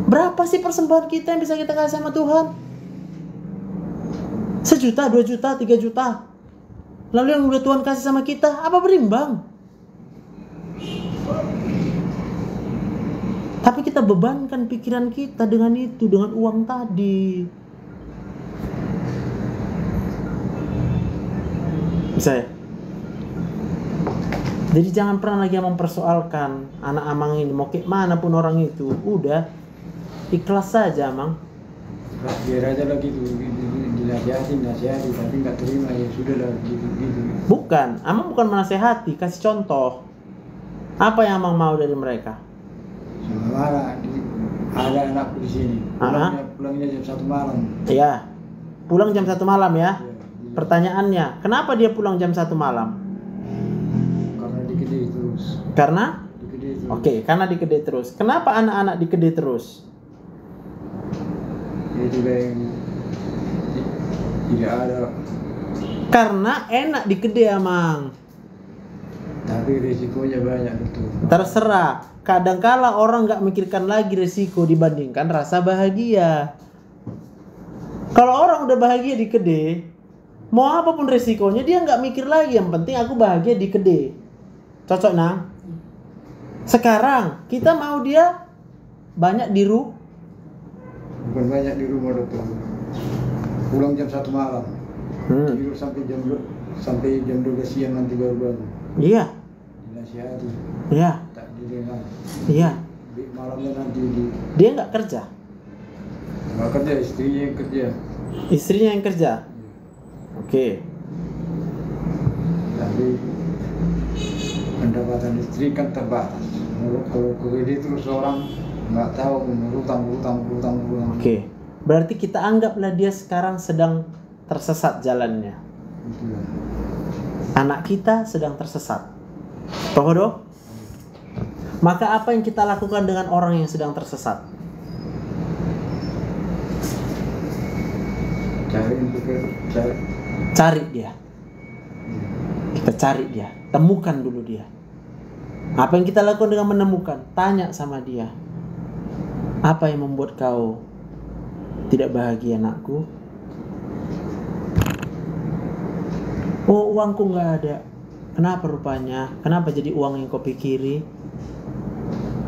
Berapa sih persembahan kita yang bisa kita kasih sama Tuhan? 1 juta, 2 juta, 3 juta. Lalu yang udah Tuhan kasih sama kita, apa berimbang? Tapi kita bebankan pikiran kita dengan itu, dengan uang tadi. Bisa ya? Jadi jangan pernah lagi mempersoalkan anak Amang ini, mau kayak mana pun orang itu. Udah, ikhlas saja Amang. Biar aja lagi tuh dinasihati, tapi nggak terima, ya sudah lah gitu. Bukan, Amang bukan menasehati, kasih contoh. Apa yang Amang mau dari mereka? Sama marah, ada anakku di sini. Pulangnya jam 1 malam. Iya, pulang jam 1 malam ya. Ya, Pertanyaannya, kenapa dia pulang jam 1 malam? karena dikede terus. Karena? Dikede terus. Oke, karena dikede terus. Kenapa anak-anak dikede terus? Itu yang tidak ada. Karena enak dikede Amang. Tapi risikonya banyak betul. Terserah. Kadangkala orang gak mikirkan lagi resiko dibandingkan rasa bahagia. Kalau orang udah bahagia di kedai, mau apapun resikonya dia gak mikir lagi. Yang penting aku bahagia di kedai. Cocok Nang? Sekarang kita mau dia banyak di rumah. Bukan banyak di rumah dokter. Pulang jam 1 malam. Tidur sampai jam 12 siang nanti baru bangun. Iya. Dinasihati. Iya. Tak didengar. Iya. Malamnya nanti Dia nggak kerja. nggak kerja, istrinya yang kerja. Istrinya yang kerja. Oke. Tapi pendapatan istri kan terbatas. Kalau kredit terus orang nggak tahu berutang. Oke. Berarti kita anggaplah dia sekarang sedang tersesat jalannya. Itulah. Anak kita sedang tersesat. Toh, maka apa yang kita lakukan dengan orang yang sedang tersesat? Cari dia. Kita cari dia. Temukan dulu dia. Apa yang kita lakukan dengan menemukan? Tanya sama dia. Apa yang membuat kau tidak bahagia, anakku? Oh, uangku nggak ada. Kenapa rupanya? Kenapa jadi uang yang kau pikiri?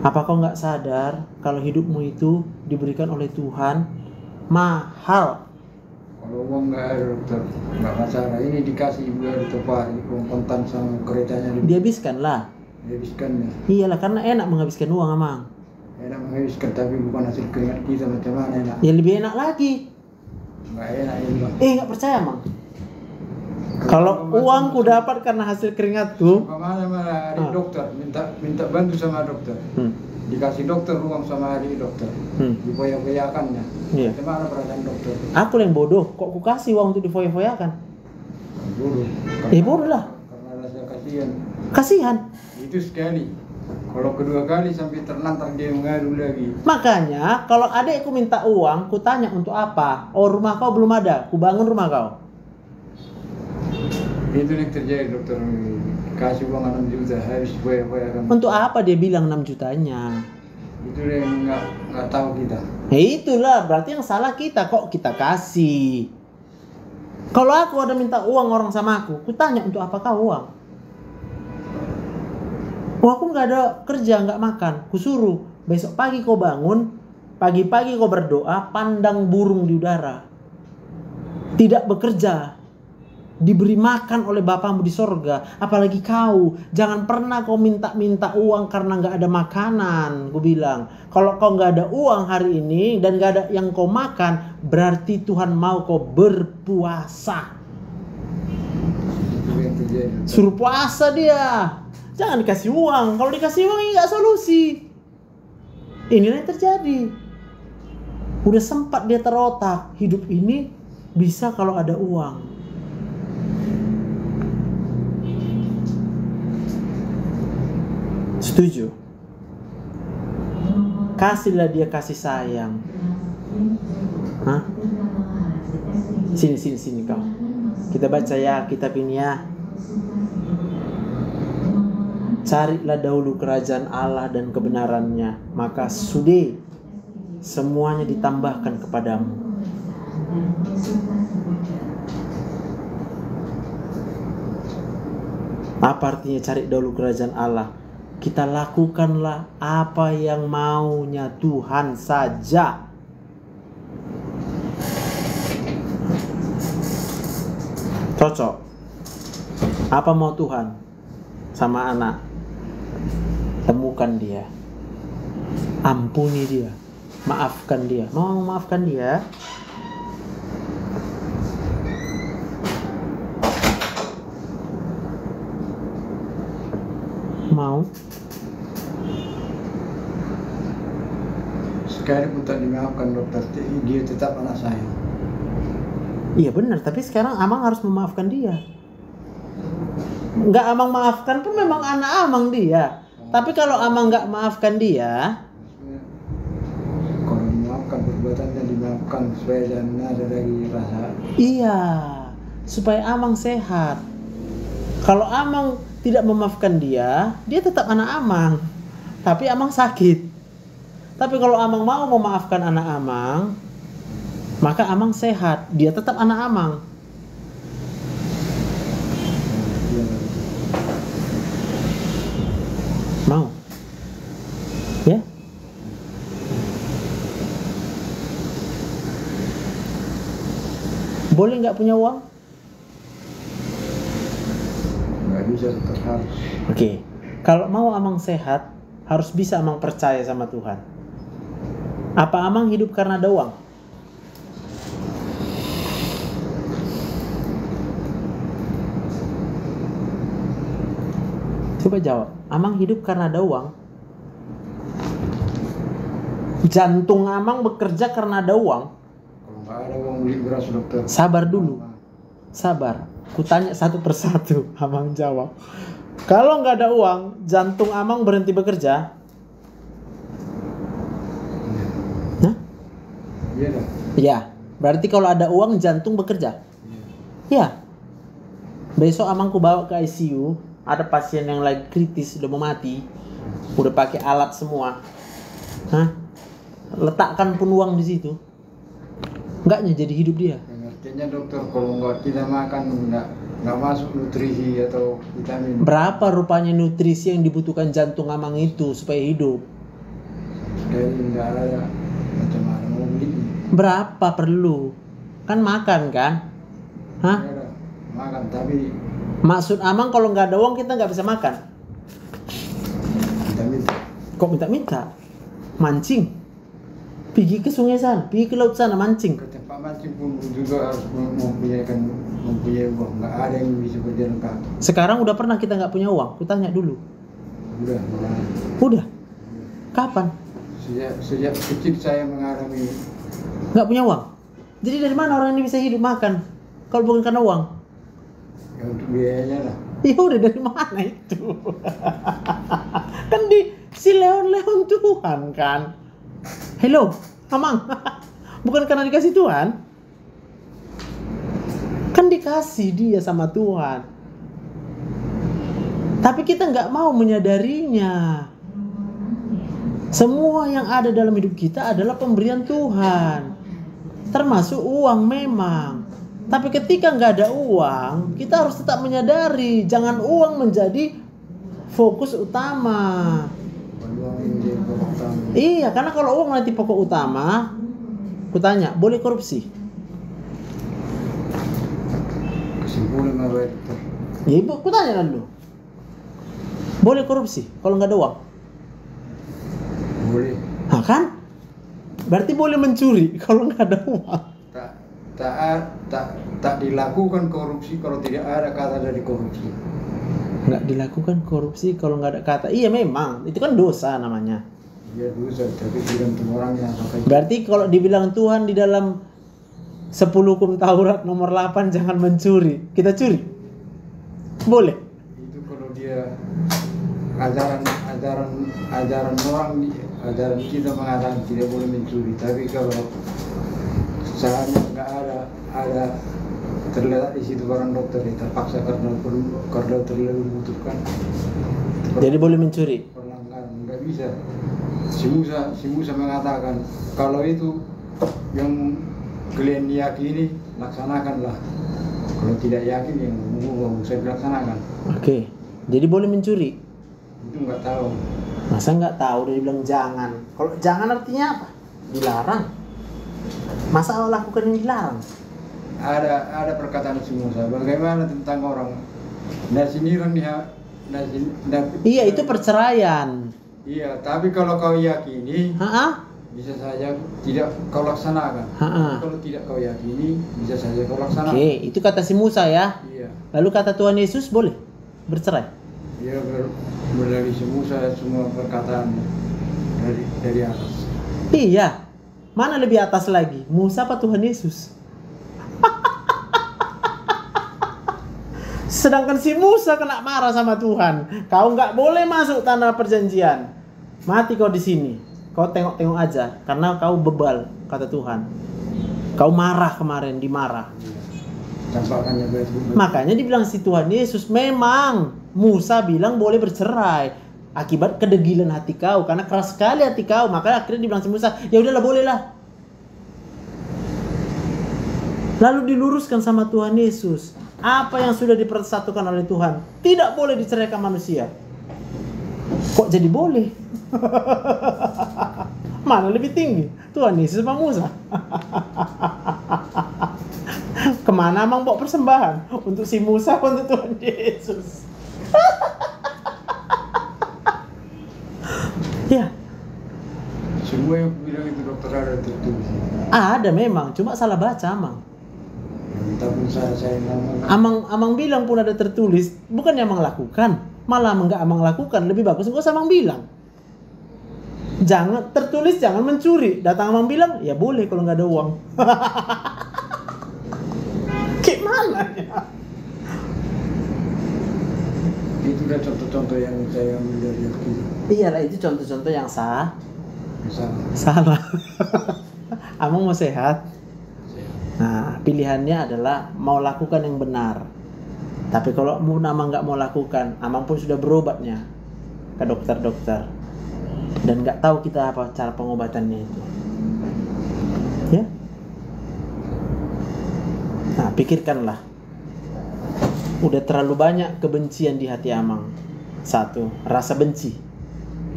Apa kau nggak sadar kalau hidupmu itu diberikan oleh Tuhan mahal? Kalau uang nggak ada dokter, nggak masalah. Ini dikasih ibu dari tempat uang kontan sama keretanya. Dihabiskan lah. Dihabiskan ya. Iyalah, karena enak menghabiskan uang, Amang. Enak menghabiskan, tapi bukan hasil keringat kita, macam mana enak? Ya lebih enak lagi. Nggak enak ya. Nggak percaya, Mang. Kalau uangku dapat karena hasil keringatku. Mana ada dokter minta bantu sama dokter. Dikasih dokter uang sama adik dokter. Difoya-foyakannya. Iya. Gimana perasaan dokter? Aku yang bodoh. Kok ku kasih uang untuk difoya-foyakan? Bodoh. Bodoh lah. Karena rasa kasihan. Kasihan. Itu sekali. Kalau kedua kali sampai terlantar dia mengadu lagi. Makanya kalau adekku minta uang, ku tanya untuk apa? Oh, rumah kau belum ada, ku bangun rumah kau. Itu yang terjadi dokter, kasih uang 6 juta habis foya-foya kan. Untuk apa dia bilang 6 jutanya? Itu yang nggak tahu kita. Ya itulah, berarti yang salah kita, kok kita kasih. Kalau aku ada minta uang orang sama aku tanya untuk apakah uang? Oh, aku nggak ada kerja, nggak makan. Kusuruh, besok pagi kau bangun, pagi-pagi kau berdoa, pandang burung di udara. Tidak bekerja, diberi makan oleh Bapamu di sorga. Apalagi kau, jangan pernah kau minta-minta uang karena nggak ada makanan. Ku bilang, kalau kau nggak ada uang hari ini dan nggak ada yang kau makan, berarti Tuhan mau kau berpuasa. Itu yang terjadi. Suruh puasa dia, jangan dikasih uang. Kalau dikasih uang ini nggak solusi. Inilah yang terjadi. Udah sempat dia terotak, hidup ini bisa kalau ada uang. Setuju? Kasihlah dia kasih sayang. Hah? Sini kau. Kita baca ya kitab ini ya. Carilah dahulu kerajaan Allah dan kebenarannya, maka sudah semuanya ditambahkan kepadamu. Apa artinya cari dahulu kerajaan Allah? Kita lakukanlah apa yang maunya Tuhan saja. Cocok. Apa mau Tuhan sama anak? Temukan dia. Ampuni dia. Maafkan dia. Mau maafkan dia? Mau? Sekali pun tak dimaafkan dokter, dia tetap anak saya. Iya benar, tapi sekarang Amang harus memaafkan dia. Nggak Amang maafkan pun memang anak Amang dia. Tapi kalau Amang nggak maafkan dia, Kalau memaafkan perbuatan dan dimaafkan supaya jangan ada lagi rasa. iya, supaya Amang sehat. Kalau Amang tidak memaafkan dia tetap anak Amang. Tapi Amang sakit. Tapi kalau Amang mau memaafkan anak Amang, maka Amang sehat. Dia tetap anak Amang. Mau? Ya? Boleh nggak punya uang? Nggak bisa dokter, harus. Oke. Kalau mau Amang sehat, harus bisa Amang percaya sama Tuhan. Apa Amang hidup karena ada uang? Coba jawab. Amang hidup karena ada uang? Jantung Amang bekerja karena ada uang? Kalau nggak ada uang beli beras dokter. Sabar dulu. Sabar. Kutanya satu persatu. Amang jawab. Kalau nggak ada uang, jantung Amang berhenti bekerja? Hah? Iya dah. Ya. Berarti kalau ada uang, jantung bekerja? Ya. Besok Amang ku bawa ke ICU. Ada pasien yang lagi kritis, udah mau mati. Udah pakai alat semua. Hah? Letakkan pun uang di situ. Enggaknya jadi hidup dia. Yang artinya dokter, kalau nggak kita makan nggak masuk nutrisi atau vitamin. Berapa rupanya nutrisi yang dibutuhkan jantung Amang itu supaya hidup? Jadi nggak ada macam mana mau beli. Berapa perlu? Kan makan kan? Hah? Iya dah, makan tapi Maksud Amang kalau nggak ada uang kita nggak bisa makan? kita minta. Kok minta-minta? Mancing? Pergi ke sungai sana, pergi ke laut sana mancing. Ke tempat mancing pun juga harus mempunyai uang. Nggak ada yang bisa berjalan kaki. Sekarang udah pernah kita nggak punya uang? Kutanya dulu. Udah, malah. Udah? Kapan? Sejak kecil saya mengalami. Nggak punya uang? Jadi dari mana orang ini bisa hidup makan? Kalau bukan karena uang? Ya untuk biayanya lah. Ya udah dari mana itu? Kan di si leon-leon Tuhan kan? Hello, Amang. Bukan karena dikasih Tuhan? Kan dikasih dia sama Tuhan. Tapi kita nggak mau menyadarinya. Semua yang ada dalam hidup kita adalah pemberian Tuhan. Termasuk uang memang. Tapi ketika nggak ada uang, kita harus tetap menyadari. Jangan uang menjadi fokus utama. Iya, karena kalau uang nanti pokok utama, kutanya, boleh korupsi? Kesimpulan apa itu? Ya ibu, kutanya dulu. Boleh korupsi kalau nggak ada uang? Boleh. Nah kan? Berarti boleh mencuri kalau nggak ada uang. Tak dilakukan korupsi kalau tidak ada kata dari korupsi. Nggak dilakukan korupsi kalau nggak ada kata. Iya memang, itu kan dosa namanya. Iya dosa, tapi tidak semua orang yang sampai. Berarti kalau dibilang Tuhan di dalam 10 hukum Taurat nomor 8 jangan mencuri, kita curi? Boleh? Itu kalau dia ajaran orang, ajaran kita mengatakan tidak boleh mencuri. Tapi kalau seandainya nggak ada terletak di situ barang dokter, ya terpaksa karena terlalu membutuhkan. Jadi boleh mencuri? Pelanggaran nggak bisa. Si Musa mengatakan kalau itu yang kalian yakini laksanakanlah. Kalau tidak yakin yang Musa dilaksanakan. Oke. Jadi boleh mencuri? Itu nggak tahu. Masa nggak tahu dia bilang jangan? Kalau jangan artinya apa? Dilarang. Masa Allah lakukan yang dilarang? Ada perkataan si Musa. Bagaimana tentang orang nasiniran dia? Iya, itu perceraian. Iya, tapi kalau kau yakini, bisa saja tidak kau laksanakan. Kalau tidak kau yakini, bisa saja kau laksanakan. Oke, itu kata si Musa ya. Iya. Lalu kata Tuhan Yesus boleh bercerai? Iya, dari si Musa semua perkataan dari atas. Iya. Mana lebih atas lagi? Musa apa Tuhan Yesus? Sedangkan si Musa kena marah sama Tuhan. Kau nggak boleh masuk tanah perjanjian. Mati kau di sini. Kau tengok-tengok aja. Karena kau bebal, kata Tuhan. Kau marah kemarin, dimarah. Makanya dibilang si Tuhan Yesus, memang Musa bilang boleh bercerai akibat kedegilan hati kau, karena keras sekali hati kau. Makanya akhirnya dibilang si Musa, ya udahlah bolehlah. Lalu diluruskan sama Tuhan Yesus, apa yang sudah dipersatukan oleh Tuhan tidak boleh diceraikan manusia. Kok jadi boleh? Mana lebih tinggi, Tuhan Yesus apa Musa? Kemana Amang bawa persembahan? Untuk si Musa atau untuk Tuhan Yesus? Ya. Semua yang bilang itu dokter ada tertulis. Ada memang, cuma salah baca Amang. Tapi saya ngomong. Amang bilang pun ada tertulis, bukannya Amang lakukan, malah enggak Amang lakukan. Lebih bagus enggak usah Amang bilang. Jangan tertulis, jangan mencuri. Datang Amang bilang, ya boleh kalau nggak ada uang. Gimana ya? Itu udah contoh-contoh yang saya ambil dari Alkitab. Iyalah, itu contoh-contoh yang Salah. salah. Amang mau sehat. Nah, pilihannya adalah mau lakukan yang benar. Tapi kalau Amang nggak mau lakukan, Amang pun sudah berobatnya ke dokter-dokter. Dan nggak tahu kita apa cara pengobatannya itu. Ya? Nah, pikirkanlah. Udah terlalu banyak kebencian di hati Amang. Satu, rasa benci.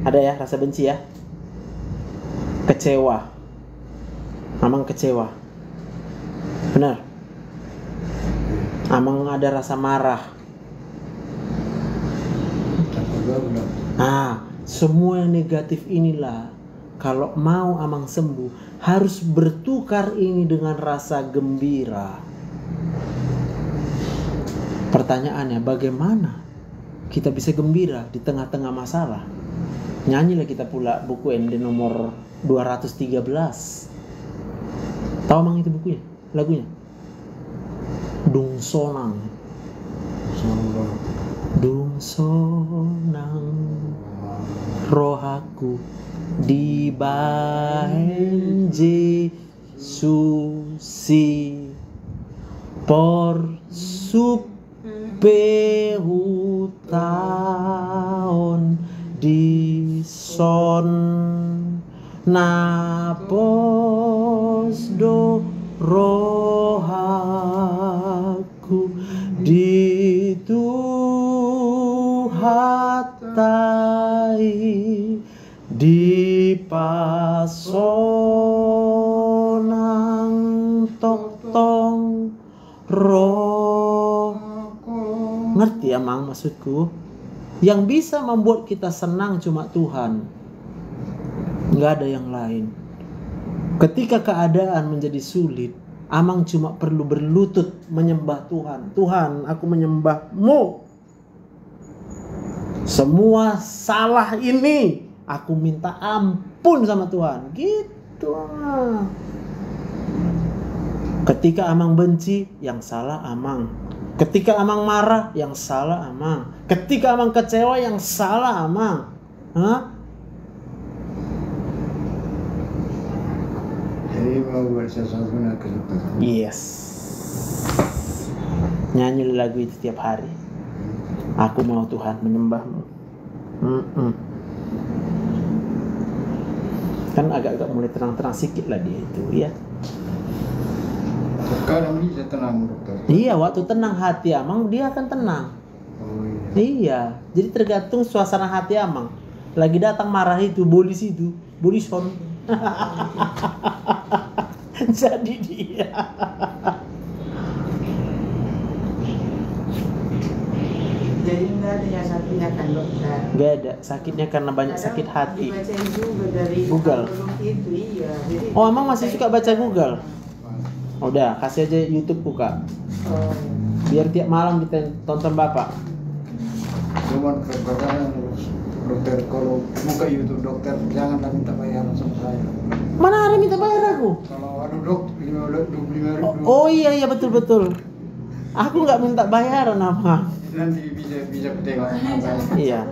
Ada ya, rasa benci ya? Kecewa. Amang kecewa. Benar. Amang ada rasa marah. Semua yang negatif inilah kalau mau Amang sembuh harus bertukar ini dengan rasa gembira. Pertanyaannya, bagaimana kita bisa gembira di tengah-tengah masalah? Nyanyilah kita pula buku ND nomor 213. Tahu Amang itu bukunya? Lagunya Dung Sonang rohaku di bahen Yesusi por sup Pehutaon di son napos do rohaku di tuhatai di pasonang toktong roh. Ngerti ya Mang maksudku? Yang bisa membuat kita senang cuma Tuhan, nggak ada yang lain. Ketika keadaan menjadi sulit, Amang cuma perlu berlutut menyembah Tuhan. Tuhan, aku menyembah-Mu. Semua salah ini aku minta ampun sama Tuhan. Gitu. Ketika Amang benci, yang salah Amang. Ketika Amang marah, yang salah Amang. Ketika Amang kecewa, yang salah Amang. Hah? Jadi mau buat sesuatu nak kerja. Yes. Nyanyi lagu itu tiap hari. Aku mau Tuhan menyembah-Mu. Kan agak-agak mulai terang-terang sedikit lah dia itu ya. Sekarang bisa tenang dokter. Iya, waktu tenang hati Amang dia akan tenang. Oh iya. Iya, jadi tergantung suasana hati Amang. Lagi datang marah itu, bolis on. Jadi dia. Jadi enggak ada yang sakitnya kan dokter? Gak ada, sakitnya karena banyak sakit hati. Dibacain juga dari Google. itu, iya. Jadi Oh, Amang masih suka baca Google? Udah, kasih aja YouTube buka. Oh. Biar tiap malam kita tonton Bapak. Cuman katanya dokter kalau buka YouTube dokter janganlah minta bayaran sama saya. Mana ada minta bayar aku? Kalau ada dok 25.000. Oh iya betul. Aku nggak minta bayaran Amang. Nanti bisa tengok apa. Iya.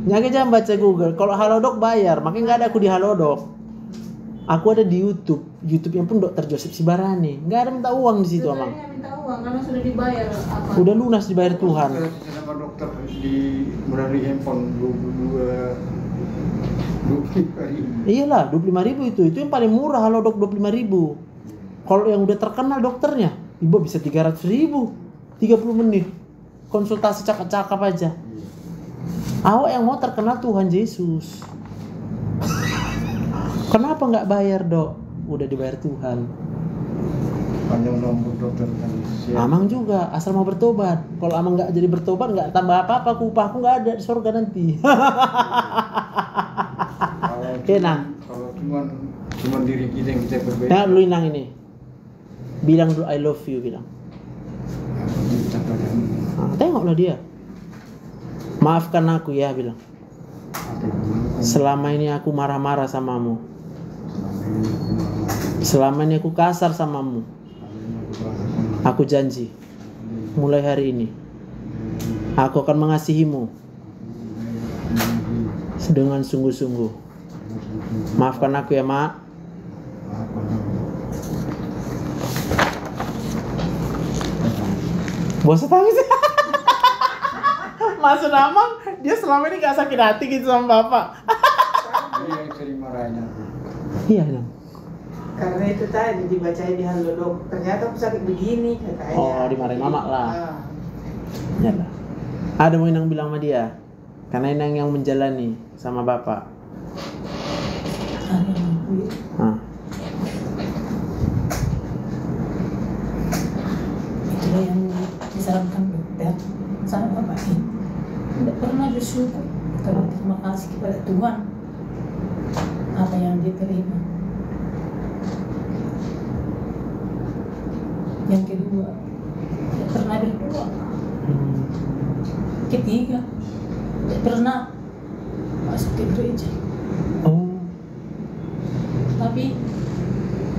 Jangan baca Google. Kalau Halodoc bayar, makanya nggak ada aku di Halodoc. Aku ada di YouTube. YouTube-nya pun Dr. Joseph Sibarani. Nggak ada minta uang di situ, Amang. Sebenarnya minta uang karena sudah dibayar apa? Udah lunas dibayar Tuhan. Saya sama dokter di melalui handphone 25.000. Iyalah, 25.000 itu. Itu yang paling murah Halodoc 25.000. Kalau yang udah terkenal dokternya, Ibu bisa 300.000. 30 menit. Konsultasi cakap-cakap aja. Awak yang mau terkenal Tuhan Yesus. Kenapa nggak bayar, Dok? Udah dibayar Tuhan. Panjang nomor dokter kan. Amang juga, asal mau bertobat. Kalau Amang nggak jadi bertobat, nggak tambah apa-apa, upahku nggak ada di surga nanti. Tenang. Kalau cuman diri kita yang bisa berbeda. Nah, lu inang ini. Bilang dulu I love you, bilang. Nah, tengoklah dia. Maafkan aku ya, bilang. Selama ini aku marah-marah samamu. Selama ini aku kasar samamu. Aku janji, mulai hari ini aku akan mengasihimu dengan sungguh-sungguh. Maafkan aku ya, Mak. Bosan tangis. Maksud Amang, dia selama ini gak sakit hati gitu sama Bapak. Dia yang sering marahnya. Iya, Nang. Karena itu tadi dibacain di Halodoc, ternyata aku sakit begini katanya. Oh, dimarahin Mama lah. Ah. Ya lah. Ada mau Inang bilang sama dia? Karena Inang yang menjalani sama Bapak. Hah. Itulah yang disarankan dokter sama bapak ini. Tidak pernah bersyukur kalau terima kasih kepada Tuhan apa yang diterima. Yang kedua, tidak pernah berdoa. Ketiga, tidak pernah masuk ke gereja. Oh. Tapi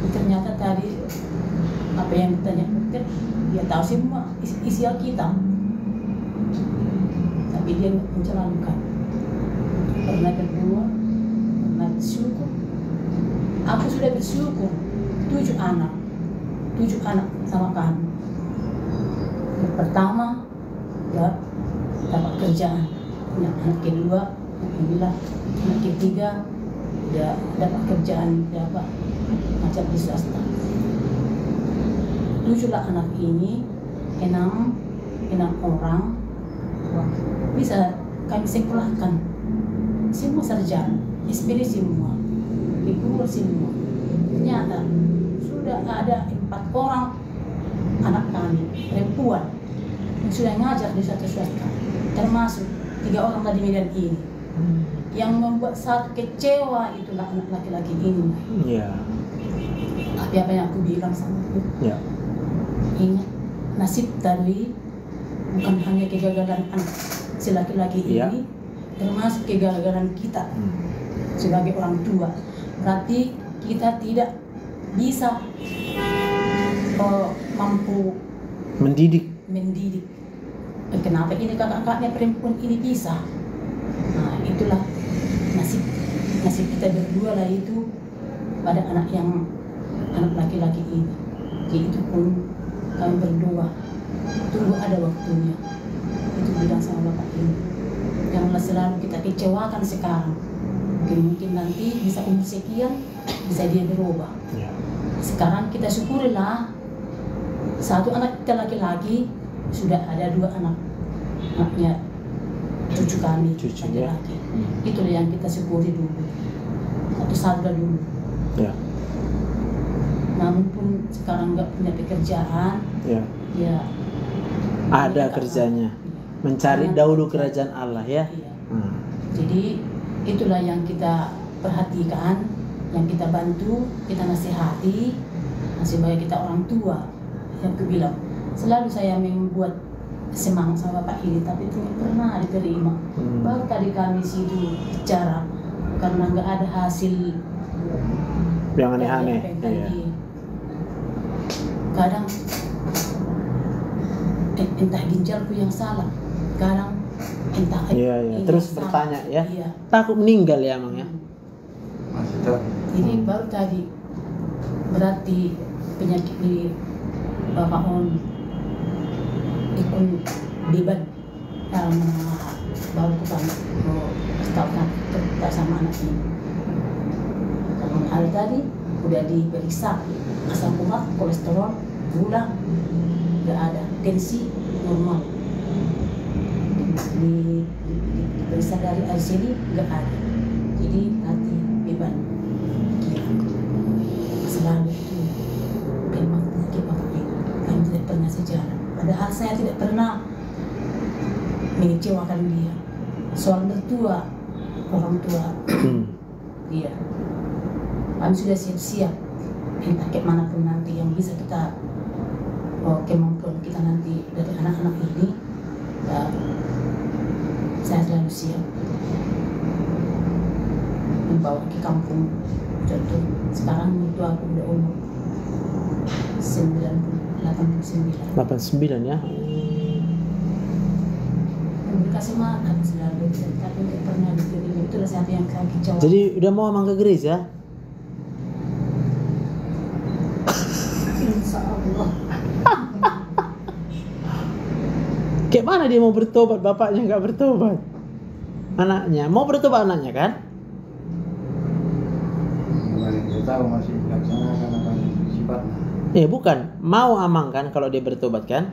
ternyata tadi apa yang ditanya dokter, dia tahu semua isi Alkitab, tapi dia menjalankan. Pernah berdoa, pernah bersyukur. Aku sudah bersyukur 7 anak sama kami. Yang pertama udah dapat kerjaan, punya anak kedua, alhamdulillah, anak ketiga udah dapat kerjaan, dapat macam di swasta. 7 lah anak ini, 6 orang. Wah, bisa kami sekolahkan semua sarjana, SPD semua, guru semua. Ternyata sudah ada 4 orang anak kami perempuan yang sudah ngajar di satu swasta, termasuk 3 orang tadi Medan ini. Yang membuat satu kecewa itulah anak laki-laki ini. Iya. Tapi apa yang aku bilang sama aku, Ya. ingat nasib tadi bukan hanya kegagalan anak si laki-laki Iya. ini, termasuk kegagalan kita sebagai orang tua. Berarti kita tidak bisa mampu Mendidik. mendidik. Kenapa ini kakak-kakaknya perempuan ini bisa? Nah, itulah nasib kita berdua lah itu pada anak laki-laki ini. Jadi itu pun kami berdoa, tunggu ada waktunya. Itu bilang sama bapak ini. Janganlah selalu kita kecewakan sekarang. Mungkin nanti bisa umur sekian, bisa dia berubah. Ya. Sekarang kita syukurilah, 1 anak kita laki-laki, sudah ada 2 anaknya cucu kami Cucunya. laki-laki. Itulah yang kita syukuri dulu, satu dulu. Ya. Namun pun sekarang nggak punya pekerjaan, Ya. ya Ada ya, kerjanya. iya. Mencari Karena- dahulu kerajaan Allah ya. Iya. Hmm. Jadi itulah yang kita perhatikan, yang kita bantu, kita nasihati, sebagai kita orang tua. Yang aku bilang, selalu saya membuat semangat sama Bapak ini, tapi itu nggak pernah diterima. Baru tadi kami situ bicara, karena nggak ada hasil Yang aneh-aneh. dari apa yang Iya. tadi. Kadang entah ginjalku yang salah, kadang entah Iya, iya. ini Terus yang bertanya salah. ya. Iya. Takut meninggal ya Mang ya. Masih tahu. Jadi baru tadi berarti penyakit di Bapak On ikut beban dalam baru kami tahukan kita sama anak ini. Kalau ada tadi udah diperiksa asam urat, kolesterol, gula, nggak ada, tensi normal. Diperiksa dari ICD nggak ada. Jadi nanti beban pikiran selalu itu memang penyakit Bapak ini. Kami tidak pernah sejarah. Padahal saya tidak pernah mengecewakan dia. Soal mertua, orang tua, dia. Kami sudah siap-siap. Entah kemanapun nanti yang bisa kita, kemampuan kita nanti dari anak-anak ini, ya, saya selalu siap membawa ke kampung. Contoh, sekarang itu aku udah umur 89. 89 ya. Dikasih makan selalu, tapi tidak pernah diterima. Itulah siapa yang saya kecewa. Jadi udah mau Mang ke gereja? Insya Allah. Kayak mana dia mau bertobat, bapaknya nggak bertobat? Anaknya mau bertobat anaknya kan? Kemarin kita tahu masih dilaksanakan apa sifatnya. Bukan, mau Amang kan kalau dia bertobat kan?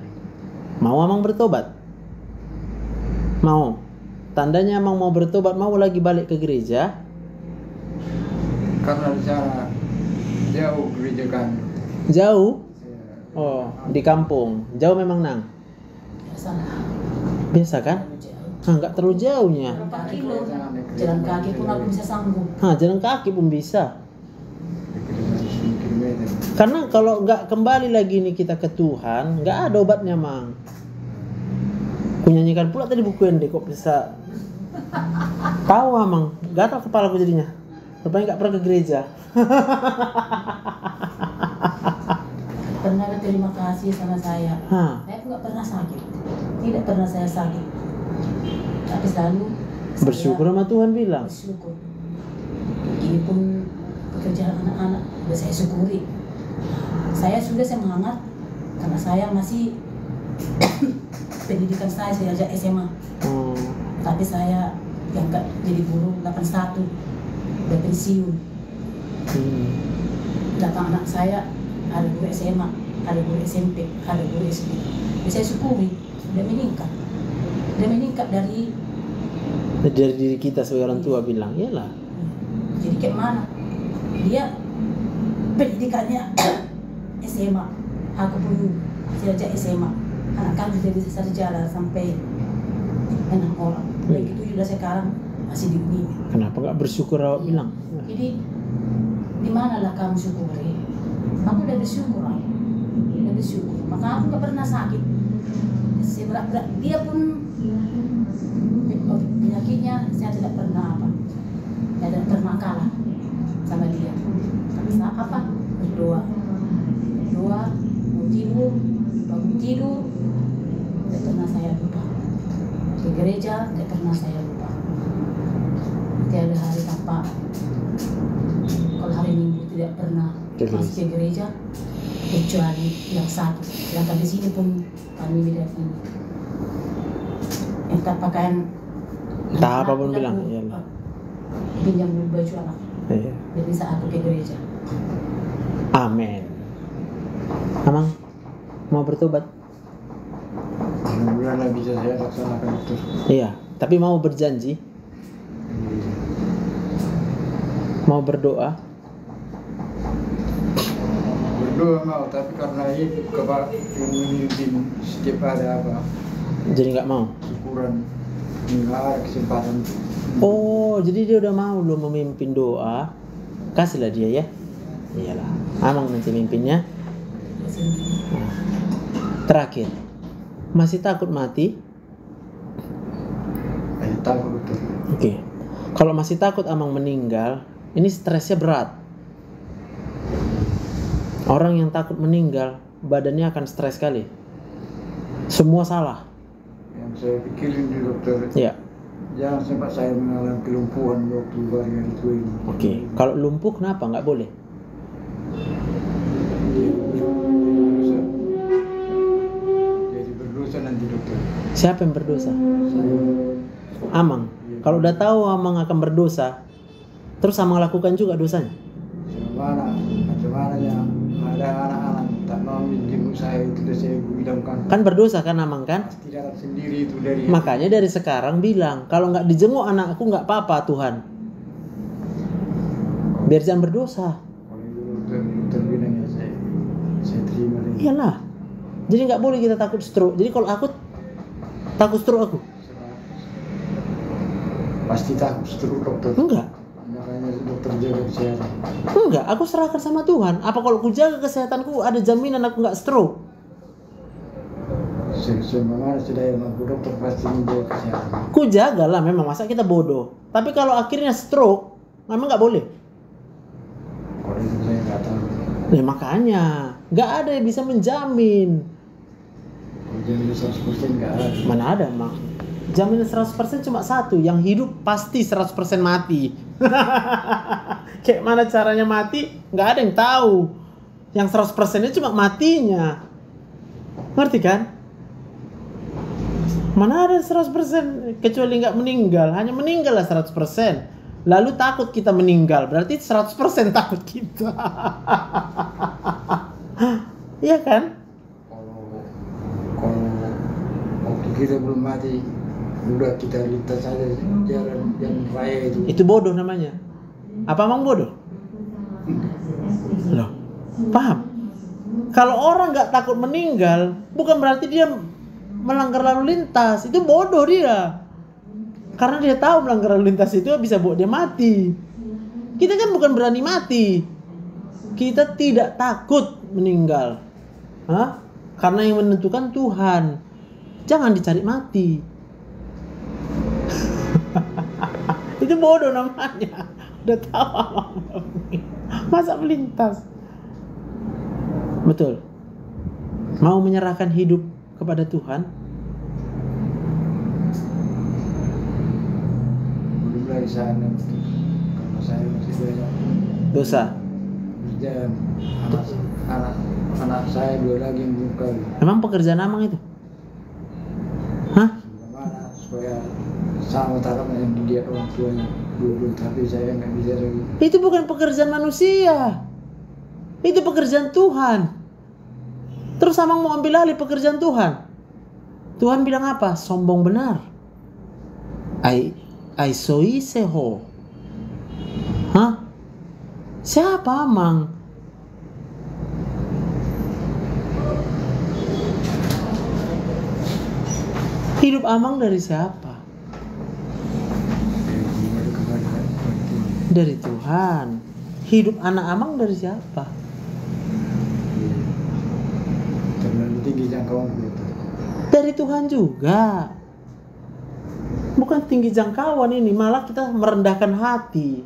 Mau Amang bertobat? Mau. Tandanya Amang mau bertobat, mau lagi balik ke gereja. Karena di sana jauh gereja kami. Jauh? Oh, di kampung. Jauh memang Nang. Salah. Biasa kan? Nggak terlalu jauhnya. Jalan kaki loh. Jalan kaki pun aku bisa sanggup. Jalan kaki pun bisa. Kilometer. Karena kalau nggak kembali lagi nih kita ke Tuhan, nggak ada obatnya Mang. Ku nyanyikan pula tadi buku yang kok bisa tahu Amang, gatal kepala ku jadinya. Rupanya nggak pernah ke gereja. Pernah berterima kasih sama saya. Saya pun nggak pernah sakit. Tidak pernah saya sakit. Tapi selalu Bersyukur sama Tuhan bilang. bersyukur. Ini pun pekerjaan anak-anak sudah saya syukuri. Saya sudah semangat karena saya masih pendidikan saya ajak SMA. Tapi saya diangkat jadi guru 81, udah pensiun. Datang anak saya, ada guru SMA, ada guru SMP, ada guru SD. Jadi saya syukuri, udah meningkat dari diri kita sebagai orang tua bilang, iyalah. Jadi kayak mana? Dia pendidikannya SMA, aku pun diajak SMA. Anak kami jadi sarjana sampai 6 orang. Begitu juga sekarang masih di UNI. Kenapa nggak bersyukur awak bilang? Jadi di manalah kamu syukuri? Aku udah bersyukur, udah bersyukur. Maka aku nggak pernah sakit. Seberat-berat dia pun penyakitnya saya tidak pernah saya tidak pernah kalah sama dia. Tapi apa? Berdoa, mau tidur, bangun tidur, tidak pernah saya lupa. Ke gereja tidak pernah saya lupa. Tiada hari tanpa. Kalau hari Minggu tidak pernah masuk ke gereja, kecuali yang sakit. Sedangkan di sini pun kami tidak ini. Entah pakaian, entah apapun bilang, iyalah. Pinjam baju anak. Iya. Biar bisa aku ke gereja. Amin. Amang mau bertobat? Alhamdulillah bisa saya laksanakan itu. Iya, tapi mau berjanji? Mau berdoa? Berdoa mau, tapi karena itu kepala yang memimpin setiap ada apa Jadi nggak mau? syukuran, nggak ada kesempatan. Oh, jadi dia udah mau belum memimpin doa? Kasihlah dia ya. Iyalah, Amang nanti mimpinnya. Nah, terakhir, masih takut mati? Takut betul. Oke. Kalau masih takut Amang meninggal, ini stresnya berat. Orang yang takut meninggal, badannya akan stres sekali. Semua salah. Yang saya pikirin di dokter, Ya. jangan sempat saya mengalami kelumpuhan waktu bagian itu ini. Oke. Kalau lumpuh kenapa nggak boleh? Jadi berdosa nanti dokter. Siapa yang berdosa? Saya Amang. Kalau udah tahu Amang akan berdosa, terus Amang lakukan juga dosanya. macam mana ya, ada anak-anak tak mau menjenguk saya, itu sudah saya bilangkan. Kan berdosa kan Amang kan? Pasti dalam sendiri itu dari. Makanya dari sekarang bilang, kalau nggak dijenguk anakku nggak apa-apa Tuhan. Biar jangan berdosa. Kalau itu dokter bilang ya saya terima deh. Iyalah. Jadi nggak boleh kita takut stroke. Jadi kalau aku takut stroke aku? Pasti takut stroke dokter. Enggak. Makanya dokter jaga kesehatan. Enggak, aku serahkan sama Tuhan. Apa kalau aku jaga kesehatanku ada jaminan aku nggak stroke? Semua sudah yang mampu dokter pasti menjaga kesehatan. Ku jagalah memang, masa kita bodoh. Tapi kalau akhirnya stroke, memang nggak boleh. Kalau itu saya nggak tahu. Ya makanya, nggak ada yang bisa menjamin. Jadi 100% nggak ada. Mana ada mak? Jaminan 100% cuma satu, yang hidup pasti 100% mati. Kayak mana caranya mati? Nggak ada yang tahu. Yang 100%-nya cuma matinya. Ngerti kan? Mana ada 100% kecuali nggak meninggal. Hanya meninggal lah 100%. Lalu takut kita meninggal. Berarti 100% takut kita. Iya kan? Kalau waktu kita belum mati, udah kita lintas saja jalan raya itu. Itu bodoh namanya. Apa emang bodoh? Loh, paham? Kalau orang nggak takut meninggal, bukan berarti dia melanggar lalu lintas. Itu bodoh dia. Karena dia tahu melanggar lalu lintas itu bisa buat dia mati. Kita kan bukan berani mati. Kita tidak takut meninggal. Hah? Karena yang menentukan Tuhan. Jangan dicari mati. Itu bodoh namanya. Udah tahu masa melintas. Betul. Mau menyerahkan hidup kepada Tuhan? Belum lagi sana, karena saya masih banyak Dosa. kerjaan. Anak saya dua lagi yang belum kawin. Emang pekerjaan Amang itu? supaya sama tarafnya yang dilihat orang tuanya dulu, tapi saya nggak bisa lagi. Itu bukan pekerjaan manusia. Itu pekerjaan Tuhan. Terus Amang mau ambil alih pekerjaan Tuhan. Tuhan bilang apa? Sombong benar. Ai soi seho. Hah? Siapa Amang? Hidup Amang dari siapa? Dari Tuhan. Hidup anak Amang dari siapa? Terlalu tinggi jangkauan gitu. Dari Tuhan juga. Bukan tinggi jangkauan ini, malah kita merendahkan hati.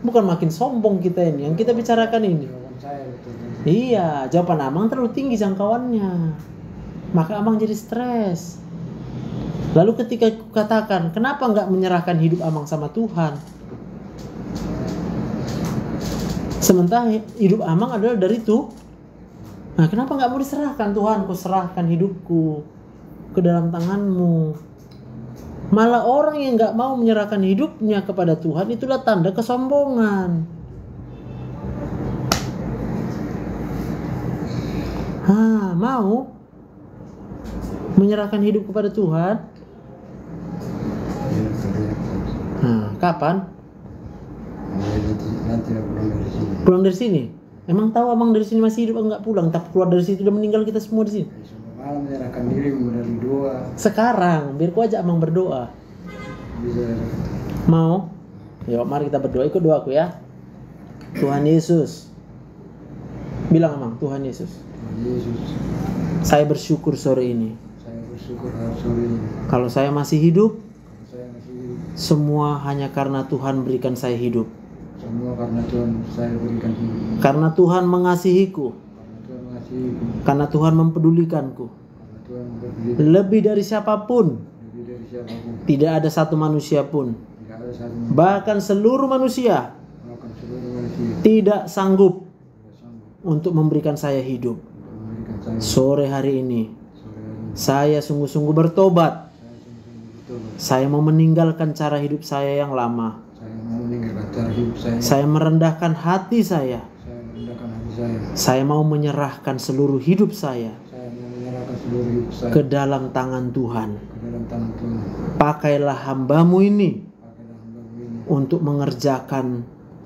Bukan makin sombong kita ini, yang kita bicarakan ini. Jawaban saya betul. Iya, jawaban Amang terlalu tinggi jangkauannya. Maka Amang jadi stres. Lalu ketika aku katakan, kenapa nggak menyerahkan hidup Amang sama Tuhan? Sementara hidup Amang adalah dari itu. Nah, kenapa nggak mau diserahkan? Tuhan, ku serahkan hidupku ke dalam tangan-Mu. Malah orang yang nggak mau menyerahkan hidupnya kepada Tuhan, itulah tanda kesombongan. Mau menyerahkan hidup kepada Tuhan? Kapan? Nanti aku pulang dari sini. Pulang dari sini? Emang tahu Amang dari sini masih hidup enggak pulang? Tapi keluar dari situ udah meninggal kita semua di sini. Semua malam menyerahkan diri dari doa. Sekarang biar ku ajak Amang berdoa. Bisa. Mau? Yuk mari kita berdoa. Ikut doaku ya. Tuhan Yesus. Bilang Amang, Tuhan Yesus. Tuhan Yesus. Saya bersyukur sore ini. Saya bersyukur sore ini. Kalau saya masih hidup, Kalau saya masih hidup, semua hanya karena Tuhan berikan saya hidup. semua karena Tuhan saya berikan hidup. Karena Tuhan mengasihiku. Karena Tuhan mengasihiku. Karena Tuhan mempedulikanku. Karena Tuhan berdiri Lebih dari siapapun. lebih dari siapapun. Tidak ada satu manusia pun. Tidak ada satu Bahkan seluruh manusia melakukan seluruh manusia tidak sanggup tidak sanggup untuk memberikan saya hidup. untuk memberikan saya Sore hari ini, sore hari ini. saya sungguh-sungguh bertobat. Saya sungguh-sungguh bertobat. Saya mau meninggalkan cara hidup saya yang lama. Saya mau meninggalkan cara hidup saya. Saya merendahkan hati saya. Saya merendahkan hati saya. Saya mau menyerahkan seluruh hidup saya Saya mau menyerahkan seluruh hidup saya ke dalam tangan Tuhan. ke dalam tangan Tuhan. Pakailah hamba-Mu ini Pakailah hamba-Mu ini untuk mengerjakan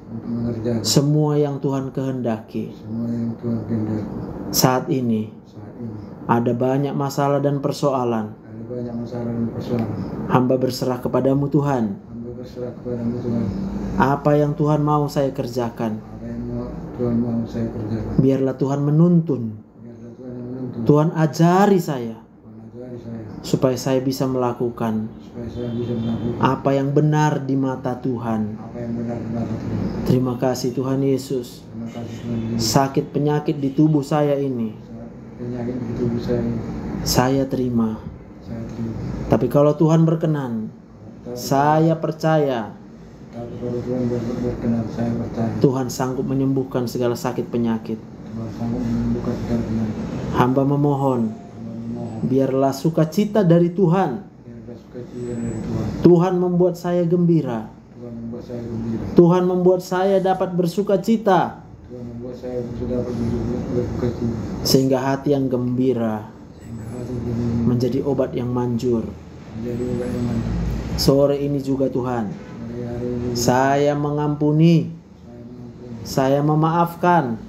untuk mengerjakan semua yang Tuhan kehendaki. semua yang Tuhan kehendaki. Saat ini Saat ini ada banyak masalah dan persoalan. ada banyak masalah dan persoalan. Hamba berserah kepadamu Tuhan. Hamba berserah kepadamu Tuhan. Apa yang Tuhan mau saya kerjakan. Apa yang Tuhan mau saya kerjakan. Biarlah Tuhan menuntun. Biarlah Tuhan yang menuntun. Tuhan ajari saya Tuhan ajari saya supaya saya bisa melakukan supaya saya bisa melakukan apa yang benar di mata Tuhan. apa yang benar di mata Tuhan. Terima kasih Tuhan Yesus. Terima kasih Tuhan Yesus. Sakit penyakit di tubuh saya ini Penyakit di tubuh saya ini saya terima. saya terima. Tapi kalau Tuhan berkenan, saya percaya Tapi kalau Tuhan berkenan, saya percaya Tuhan sanggup menyembuhkan segala sakit penyakit. Tuhan sanggup menyembuhkan segala penyakit. Hamba memohon, Hamba memohon biarlah sukacita dari Tuhan. biarlah sukacita dari Tuhan. Tuhan membuat saya gembira. Tuhan membuat saya gembira. Tuhan membuat saya dapat bersukacita. Tuhan membuat saya sudah bersukacita. Sehingga hati yang gembira Sehingga hati ini menjadi obat yang manjur. menjadi obat yang mantap. Sore ini juga Tuhan, Mulai hari ini saya mengampuni, saya mengampuni. saya memaafkan. Saya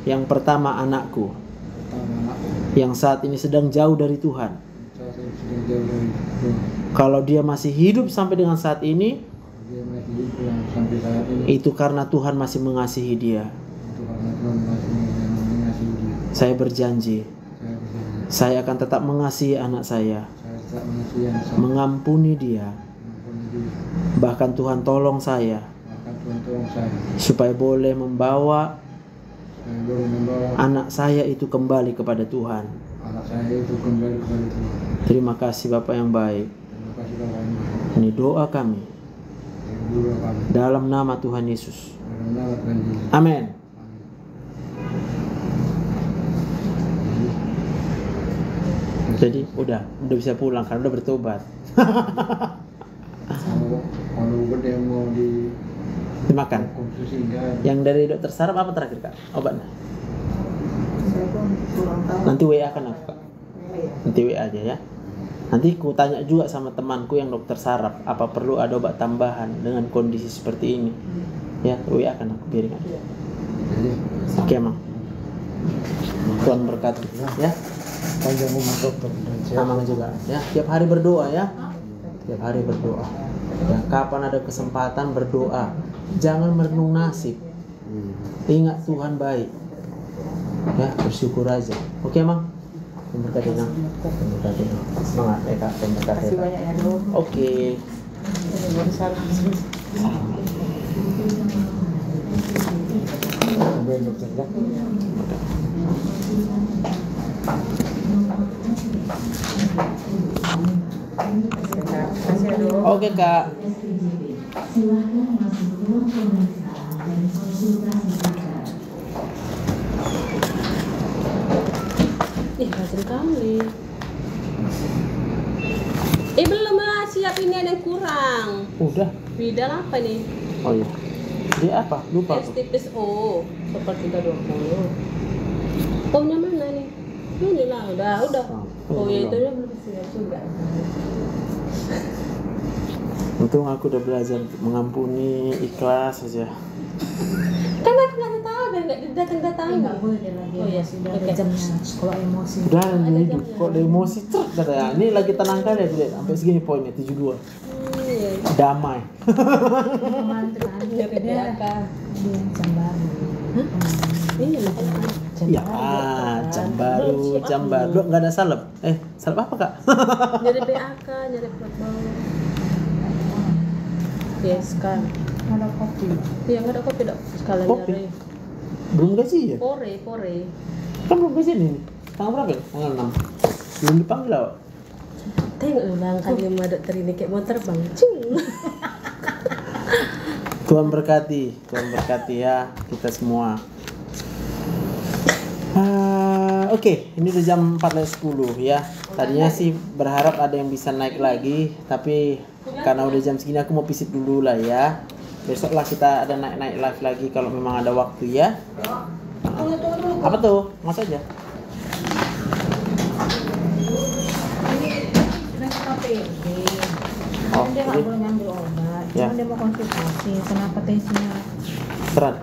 Yang pertama anakku, pertama anakku. yang saat ini sedang jauh dari Tuhan. Saya sedang jauh dari Tuhan. Kalau dia masih hidup sampai dengan saat ini, Dia masih hidup sampai saat ini. itu karena Tuhan masih mengasihi dia. Itu karena Tuhan masih mengasihi dia. Saya berjanji, Saya berjanji. saya akan tetap mengasihi anak saya, Saya tetap mengasihi anak saya. mengampuni dia. Mengampuni dia. Bahkan Tuhan tolong saya Bahkan Tuhan tolong saya. supaya boleh membawa Saya boleh membawa anak saya itu kembali kepada Tuhan. anak saya itu kembali kepada Tuhan. Terima kasih Bapak yang baik. Terima kasih Bapak ini. Ini doa kami Yang dulu kami. dalam nama Tuhan Yesus. Dalam nama Tuhan Yesus. Amin. Amin. Jadi udah bisa pulang karena udah bertobat. Kalau obat yang mau Dimakan. dikonsumsi enggak. Yang dari dokter saraf apa terakhir kak? Obatnya? Saya pun kurang tahu. Nanti WA kan aku kak. Iya. Nanti WA aja ya. Nanti ku tanya juga sama temanku yang dokter saraf, apa perlu ada obat tambahan dengan kondisi seperti ini? Ya, WA kan aku biarin aja. Jadi Oke emang. Tuhan berkati ya. panjang umur dokter dan sehat. Amang juga ya. Tiap hari berdoa ya. Tiap hari berdoa. Ya, kapan ada kesempatan berdoa. Jangan merenung nasib. Ingat Tuhan baik. Ya, bersyukur aja. Oke, Mang. Tuhan berkati Nang. Tuhan berkati Nang. Semangat ya, Kak. Tuhan berkati. Terima kasih banyak ya dok. Oke. Baru salah. Sampai dokter ya. Terima kasih ya dok. Oke, Kak. Ih, rajin kali. Belum lah, siap ini ada yang kurang. Udah. Bidang apa nih? Oh iya. Dia apa? Lupa Es aku. tipis O, sepertiga 20. O-nya mana nih? Ini lah, udah. Oh ya, itu belum siap juga. Untung aku udah belajar untuk mengampuni, ikhlas aja. Kan aku nggak tahu, dan nggak datang-datang. Nggak boleh dia lagi Oh iya, sudah oke. ada jamnya kalau emosi. Udah Ada ini jamnya. kok ada emosi cerut katanya. Ini lagi tenang kali ya, lihat sampai segini poinnya 72. Iya. Damai. Kemarin terakhir Nyari dia BAK. dia jam baru. Iya, makanya. Ya, jam baru. Nggak ada salep. Salep apa kak? Nyari BAK, nyari protokol. Yes, kan. Ada kopi. Iya, nggak ada kopi dok. Sekalian Kopi? nyari. Belum gaji ya? Pore. Kan belum gaji nih. Tanggal berapa ya? Tanggal 6. Belum dipanggil awak. Tengok ulang kali sama dokter ini kayak mau terbang. Cung. Tuhan berkati ya kita semua. Oke, ini udah jam 4:10 ya. Tadinya sih berharap ada yang bisa naik lagi, tapi karena udah jam segini aku mau visit dulu lah ya. Besok lah kita ada naik live lagi kalau memang ada waktu ya. Apa tuh? Mas aja. Sudah ke KPRD. Oh, Dia nggak jadi boleh ngambil obat. Ya. Cuma dia mau konsultasi. Kenapa tensinya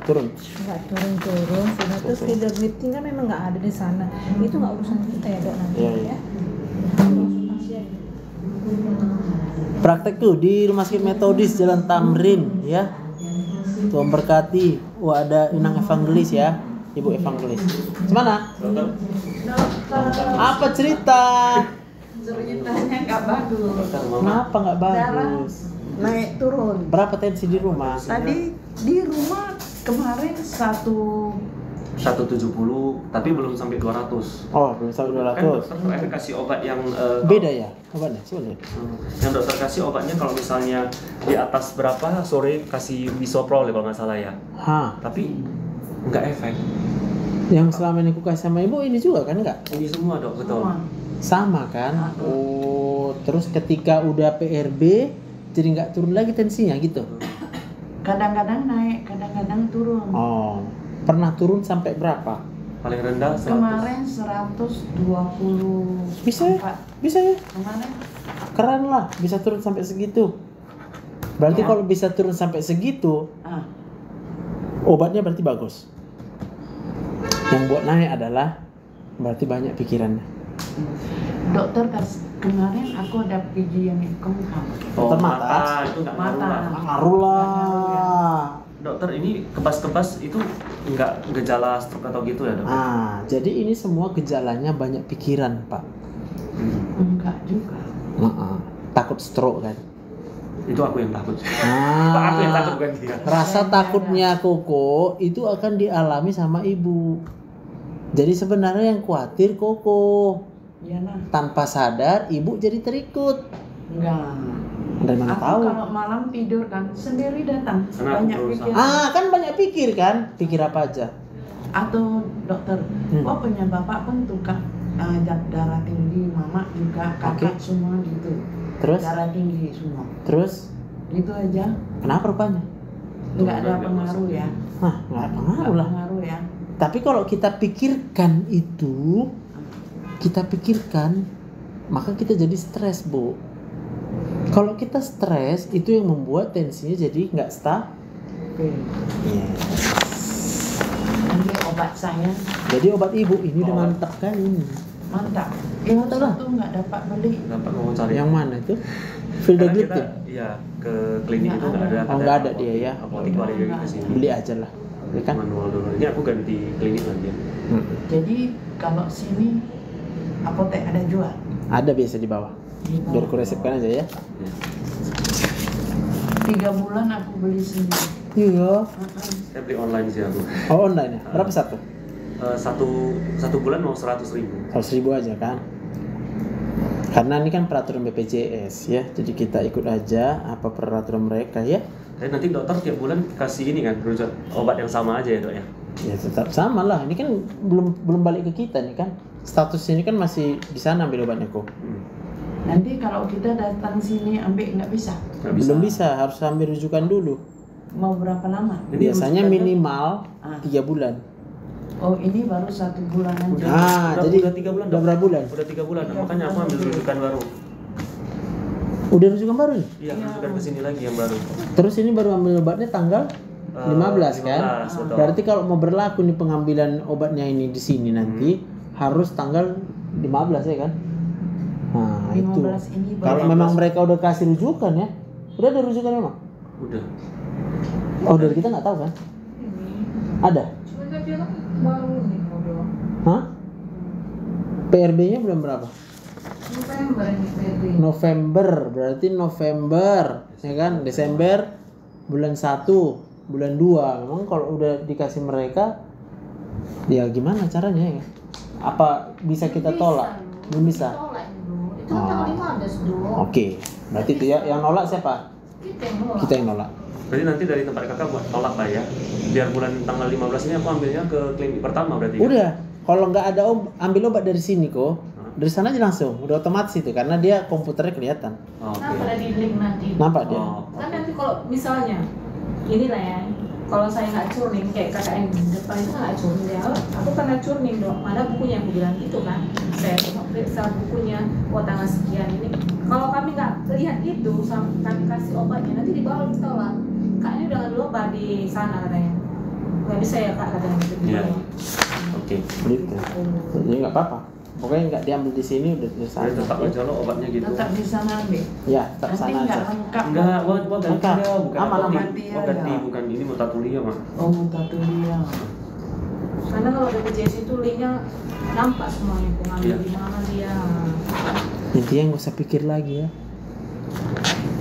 turun. nggak turun-turun? Sudah terus fever breathing kan memang nggak ada di sana. Itu nggak urusan kita ya dok nanti Iya, ya. iya. Konsultasi aja. Praktek tuh di Rumah Sakit Metodis Jalan Tamrin ya. Tuhan berkati. Wah, ada Inang Evangelis ya. Ibu Evangelis. Gimana? Apa cerita? Ceritanya nggak bagus. Kenapa nggak bagus? Naik turun. Berapa tensi di rumah? Tadi di rumah kemarin 170 tapi belum sampai 200. Oh, belum sampai Kan 200. dokter terakhir kasih obat yang Beda ya obatnya? Coba lihat. yang dokter kasih obatnya kalau misalnya di atas berapa sore kasih bisoprol kalau nggak salah ya. Hah, Tapi nggak efek. yang selama ini aku kasih sama ibu ini juga kan nggak? Ini semua dok betul. Sama kan? Oh, terus ketika udah PRB jadi nggak turun lagi tensinya gitu? kadang-kadang naik, kadang-kadang turun. Oh, pernah turun sampai berapa? Paling rendah 100. Kemarin 120. Bisa ya? Bisa ya? Kemarin Keren lah, bisa turun sampai segitu. Berarti Ya. kalau bisa turun sampai segitu, obatnya berarti bagus. Yang buat naik adalah berarti banyak pikirannya. dokter kemarin aku ada PG yang kemukam. Dokter mata. Itu nggak Mata. ngaruh lah. Ngaruh lah. Dokter ini kebas-kebas itu nggak gejala stroke atau gitu ya dok? Ah, jadi ini semua gejalanya banyak pikiran, Pak. Enggak juga. Takut stroke kan? Itu aku yang takut. Aku yang takut Ah, bukan dia. rasa takutnya Koko itu akan dialami sama ibu. Jadi sebenarnya yang khawatir Koko. Iya nah. Tanpa sadar ibu jadi terikut. Enggak. Dari mana Aku tahu? kalau malam tidur kan sendiri datang. Karena aku Banyak berusaha. pikiran. Kan banyak pikir kan? Pikir apa aja? Atau dokter, oh punya bapak pun tukang darah tinggi, mama juga, kakak Oke. semua gitu. Terus? darah tinggi semua. Terus Itu aja. kenapa rupanya? Nggak ada pengaruh ya. Hah, nggak Nggak pengaruh lah. pengaruh ya. Tapi kalau kita pikirkan itu, maka kita jadi stres, Bu. Kalau kita stres, itu yang membuat tensinya jadi nggak stabil. Yes. Nanti obat saya Jadi obat ibu ini udah mantap kan ini. mantap. Mantap lah. Satu nggak dapat beli. Dapat mau cari. Yang mana itu? Karena Vildaglip kita, ya? iya, ke klinik Nggak itu nggak ada. Oh, nggak ada dia ya. Apotek lari lagi ke sini. Beli aja lah, ya kan? Manual dulu. Ini aku ganti klinik lagi. Jadi kalau sini apotek ada jual. Ada biasa di bawah. Biar aku resepkan aja ya. 3 bulan aku beli sendiri. Iya. Saya beli online sih aku. Oh, online ya? Berapa satu? Satu bulan mau 100.000. 100.000 aja kan? Karena ini kan peraturan BPJS ya, jadi kita ikut aja apa peraturan mereka ya. Tapi nanti dokter tiap bulan kasih ini kan, rujukan obat yang sama aja ya dok ya. Ya tetap sama lah. Ini kan belum balik ke kita nih kan. Status ini kan masih di sana ambil obatnya kok. Nanti kalau kita datang sini ambil nggak bisa. Nggak bisa. Belum bisa, harus ambil rujukan dulu. Mau berapa lama? Biasanya rujukannya? minimal 3 Ah. bulan. Oh ini baru 1 bulan aja. Jadi udah 3 bulan. udah Dok. berapa bulan? Udah 3 bulan. Makanya aku ambil rujukan baru. Udah rujukan baru nih? Iya, rujukan ke sini lagi yang baru. Terus ini baru ambil obatnya tanggal 15 kan? 15, betul. Berarti kalau mau berlaku nih pengambilan obatnya ini di sini nanti harus tanggal 15 ya kan? Nah, 15 itu. ini baru. Kalau memang mereka udah kasih rujukan ya. Udah ada rujukan memang? Udah. Oh, dari kita nggak tahu kan? Ada? Cuma dia bilang baru nih mau doang. Hah? PRB-nya bulan berapa? November ini PRB. November, berarti November, ya kan? Desember, bulan 1, bulan 2. Memang kalau udah dikasih mereka, ya gimana caranya ya? Apa bisa kita tolak? Belum bisa. Tolak dulu. Itu kan tanggal 15 dulu. Oke, berarti itu ya yang nolak siapa? Kita yang nolak. Kita yang nolak. Berarti nanti dari tempat kakak buat tolak lah ya. Biar bulan tanggal 15 ini aku ambilnya ke klinik pertama berarti. Kan? Udah, kalau nggak ada ambil obat dari sini kok, dari sana aja langsung, udah otomatis itu karena dia komputernya kelihatan. Oh, Kenapa oke. ada di link nanti? Nampak dia? Oh. Kan nanti kalau misalnya inilah ya, kalau saya nggak curning kayak kakak yang di depan itu nggak curning ya, aku karena curning dong, ada bukunya aku bilang gitu kan, saya tengok periksa bukunya, oh tanggal sekian ini. Kalau kami nggak lihat itu, kami kasih obatnya nanti dibawa ditolak. Kayaknya udah ngambil obat di sana katanya, nggak bisa ya kak katanya gitu. Iya. Oke. Gitu. Jadi nggak apa-apa. Pokoknya nggak diambil di sini udah di sana. Jadi tetap aja lo obatnya gitu. Tetap di sana ambil. Ya, tetap Nanti sana nggak aja. lengkap. Enggak, gua ganti Lengkap. dia, bukan Aman, apotek. aman. Gua ganti, Iya. bukan ini Mutatulia mah. Oh Mutatulia. Karena kalau BPJS itu linknya nampak semuanya, pengambil Iya. di mana dia. Intinya nggak usah pikir lagi ya.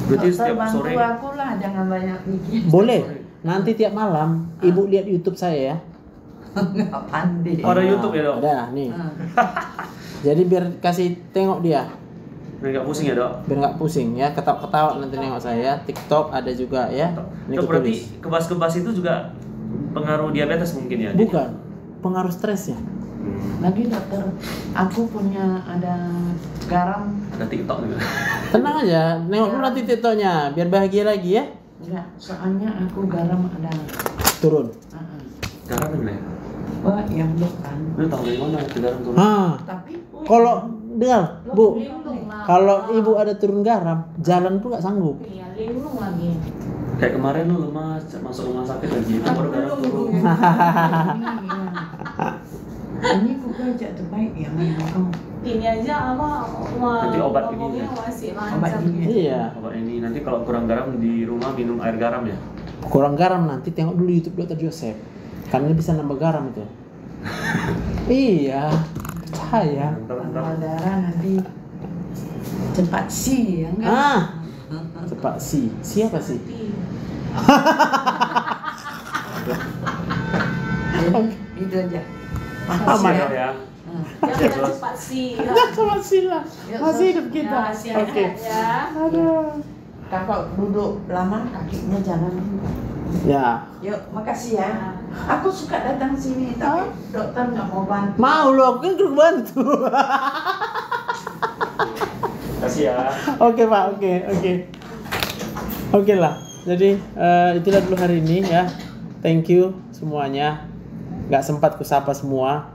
Berarti Dokter setiap bantu sore. aku lah, jangan banyak pikir. Boleh. Nanti tiap malam ibu lihat YouTube saya ya. Nggak pandai. Oh, ada YouTube ya dok? Ada nih. Ah. Jadi biar kasih tengok dia, Biar nggak pusing ya dok. biar nggak pusing ya. Ketawa-ketawa nanti nengok saya. TikTok ada juga ya. Ini Dok, aku berarti tulis. kebas-kebas itu juga pengaruh diabetes mungkin ya? Bukan. Pengaruh stresnya. Lagi dokter, aku punya ada garam. Ada TikTok juga. Tenang aja, nengok dulu nanti TikToknya biar bahagia lagi ya. Enggak, soalnya aku garam ada. Turun. Garam gimana ya? Wah, yang bukan. Lu tahu dari mana itu garam turun? Tapi Kalau dengar, Bu, Lindung lah. kalau ibu ada turun garam, jalan pun nggak sanggup. Iya, lindung lagi. Kayak kemarin lu lemas, masuk rumah sakit lagi, itu baru garam turun. ini bukan jak terbaik ya, memang. Ini aja apa Nanti obat ini ngomongnya ya? masih Obat lancar. ini. Iya. Obat ini nanti kalau kurang garam di rumah minum air garam ya. Kurang garam nanti tengok dulu YouTube Dr. Joseph. Karena bisa nambah garam itu. Iya. Percaya. Tanggal darah nanti cepat sih ya enggak? Ah. Cepat si. Siapa sih? Itu aja. Aman Siap ya. Jangan cepat sih. Cepat sila. Masih hidup kita. Ya, sehat Oke. ya. Aduh. Kakak duduk lama kakinya jalan. Ya. Yuk, makasih ya. Aku suka datang sini tapi dokter nggak mau bantu. Mau loh, kan kurang bantu. Kasih ya. Oke Pak, oke lah. Jadi itulah dulu hari ini ya. Thank you semuanya. Nggak sempat kusapa semua.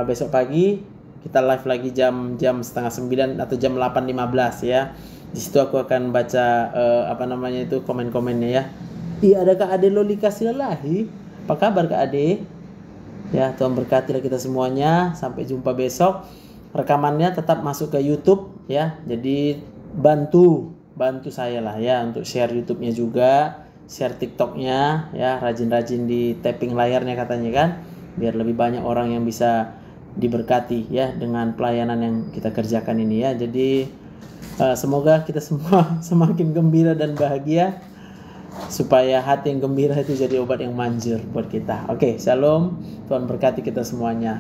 Besok pagi kita live lagi jam 8:30 atau jam 8:15 ya. Di situ aku akan baca komen-komennya ya. Iya, ada Kak Ade Lolika Silalahi. Apa kabar Kak Ade? Ya, Tuhan berkatilah kita semuanya. Sampai jumpa besok. Rekamannya tetap masuk ke YouTube ya. Jadi bantu saya lah ya untuk share YouTube-nya juga, share TikTok-nya ya, rajin-rajin di tapping layarnya katanya kan, biar lebih banyak orang yang bisa diberkati ya dengan pelayanan yang kita kerjakan ini ya. Jadi semoga kita semua semakin gembira dan bahagia, supaya hati yang gembira itu jadi obat yang manjur buat kita. Oke, shalom. Tuhan berkati kita semuanya.